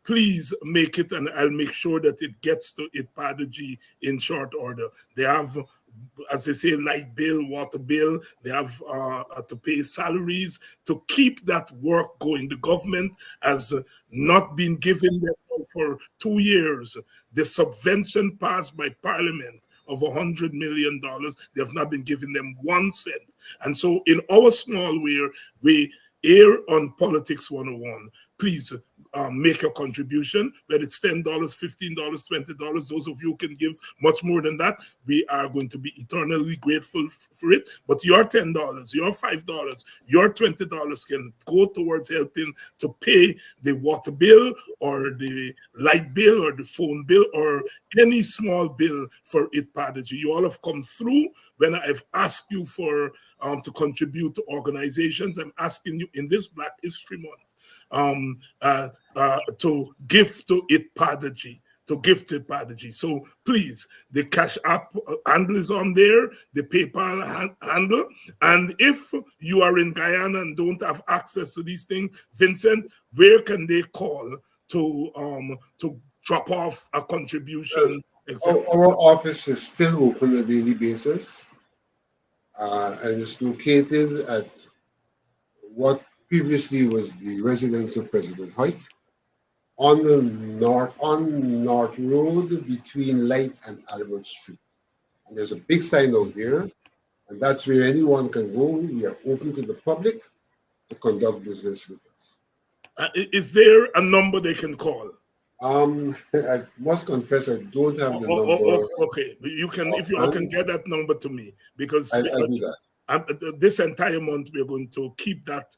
please make it, and I'll make sure that it gets to IPADG in short order. They have, as they say, light bill, water bill. They have to pay salaries to keep that work going. The government has not been given them for 2 years. The subvention passed by Parliament of $100 million, they have not been giving them 1 cent. And so in our small way, we air on Politics 101. Please make a contribution, whether it's $10, $15, $20. Those of you who can give much more than that, we are going to be eternally grateful for it. But your $10, your $5, your $20 can go towards helping to pay the water bill or the light bill or the phone bill or any small bill for IPADG. You all have come through when I've asked you for to contribute to organizations. I'm asking you in this Black History Month to give to it Padaji. To give to Padaji. So please, the Cash App handle is on there, the PayPal handle. And if you are in Guyana and don't have access to these things, Vincent, where can they call to drop off a contribution? Our office is still open on a daily basis, and it's located at what previously was the residence of President Hoyt, on North Road between Light and Albert Street. And there's a big sign out there, and that's where anyone can go. We are open to the public to conduct business with us. Is there a number they can call? I must confess I don't have the number. Okay, you can, if you all can get that number to me, because I'll do that. This entire month we're going to keep that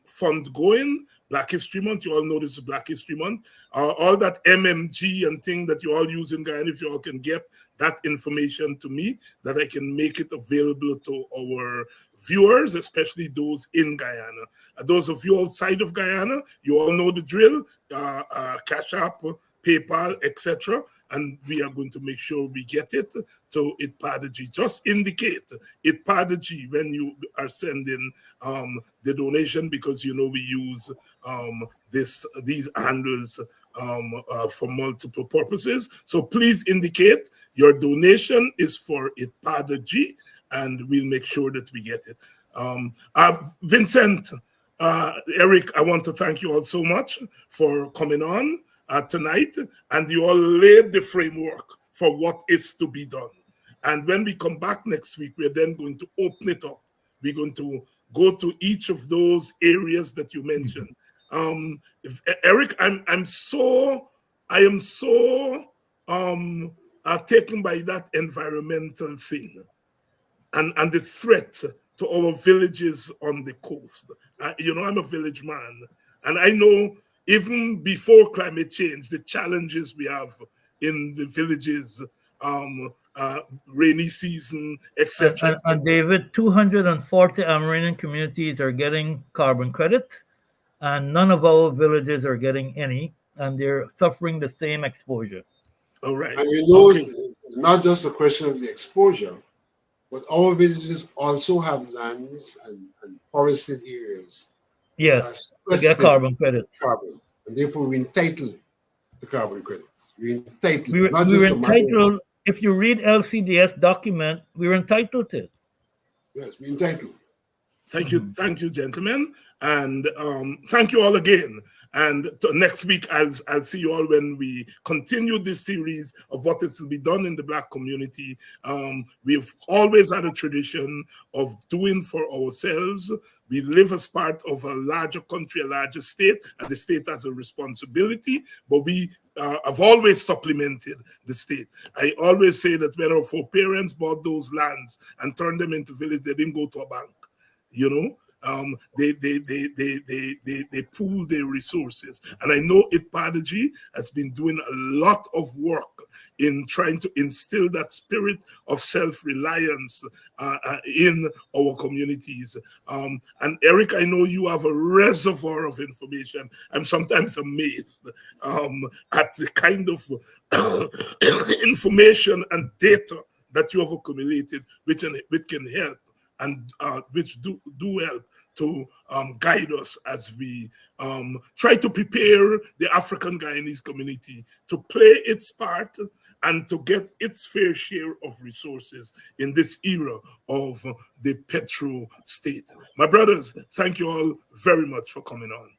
fund going. Black History Month, you all know this is Black History Month. All that MMG and thing that you all use in Guyana, if you all can get that information to me, that I can make it available to our viewers, especially those in Guyana. Those of you outside of Guyana, you all know the drill, Cash App, PayPal, etc. And we are going to make sure we get it to Itpadaji. Just indicate Itpadaji when you are sending the donation, because you know we use these handles for multiple purposes. So please indicate your donation is for Itpadaji, and we'll make sure that we get it. Vincent, Eric, I want to thank you all so much for coming on tonight, and you all laid the framework for what is to be done. And when we come back next week, we're then going to open it up. We're going to go to each of those areas that you mentioned. Eric, I am so taken by that environmental thing and the threat to our villages on the coast. You know, I'm a village man, and I know even before climate change, the challenges we have in the villages, rainy season, etc. And David, 240 Amerindian communities are getting carbon credit, and none of our villages are getting any, and they're suffering the same exposure. All right. And you know, it's not just a question of the exposure, but our villages also have lands and forested areas. Yes, to get carbon credits. And therefore we're entitled to carbon credits. We're entitled. We're entitled. If you read LCDS document, we're entitled to it. Yes, we're entitled. Thank you, gentlemen, and thank you all again. And next week, I'll see you all when we continue this series of what is to be done in the Black community. We've always had a tradition of doing for ourselves. We live as part of a larger country, a larger state, and the state has a responsibility, but we have always supplemented the state. I always say that when our foreparents bought those lands and turned them into villages, they didn't go to a bank, you know? They pool their resources. And I know Itpadaji has been doing a lot of work in trying to instill that spirit of self-reliance in our communities. And Eric, I know you have a reservoir of information. I'm sometimes amazed at the kind of information and data that you have accumulated, which can help and which do help to guide us as we try to prepare the African Guyanese community to play its part and to get its fair share of resources in this era of the petro state. My brothers, thank you all very much for coming on.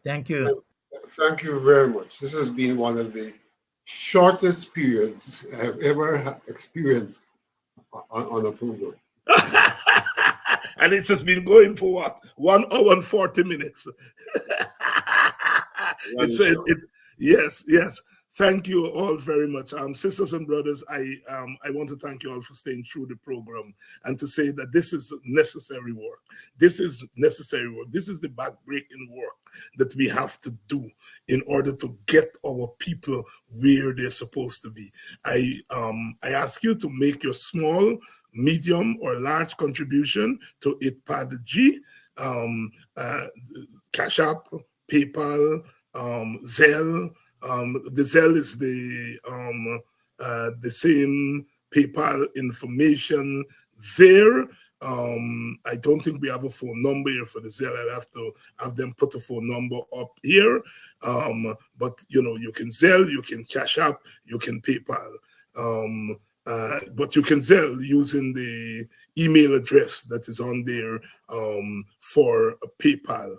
Thank you. Thank you very much. This has been one of the shortest periods I've ever experienced on a program. And it's just been going for what? 1 hour and 40 minutes. Yes. Thank you all very much. Sisters and brothers, I want to thank you all for staying through the program and to say that this is necessary work. This is necessary work. This is the back-breaking work that we have to do in order to get our people where they're supposed to be. I ask you to make your small, medium, or large contribution to Itpadaji, Cash App, PayPal, Zelle. The Zelle is the same PayPal information there. I don't think we have a phone number here for the Zelle. I'll have to have them put a phone number up here. But you can Zelle, you can Cash App, you can PayPal. But you can Zelle using the email address that is on there for PayPal.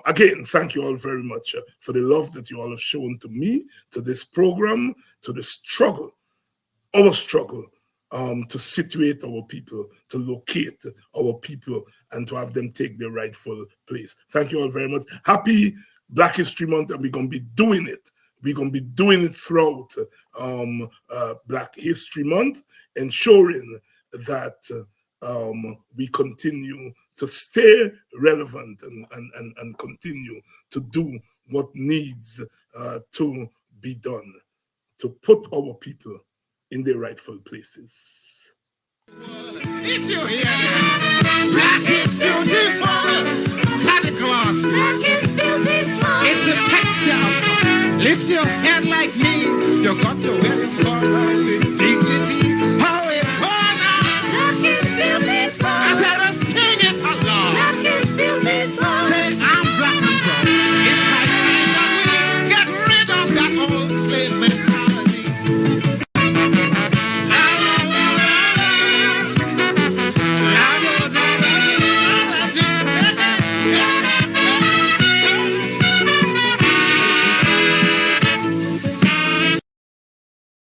Again, thank you all very much for the love that you all have shown to me, to this program, to the struggle, our struggle to situate our people, to locate our people, and to have them take their rightful place. Thank you all very much. Happy Black History Month, and we're going to be doing it. We're going to be doing it throughout Black History Month, ensuring that we continue to stay relevant and continue to do what needs to be done to put our people in their rightful places. If you hear that, black is beautiful. Santa Claus. Black is beautiful. It's a textile. Lift your head like me. You got to wear it for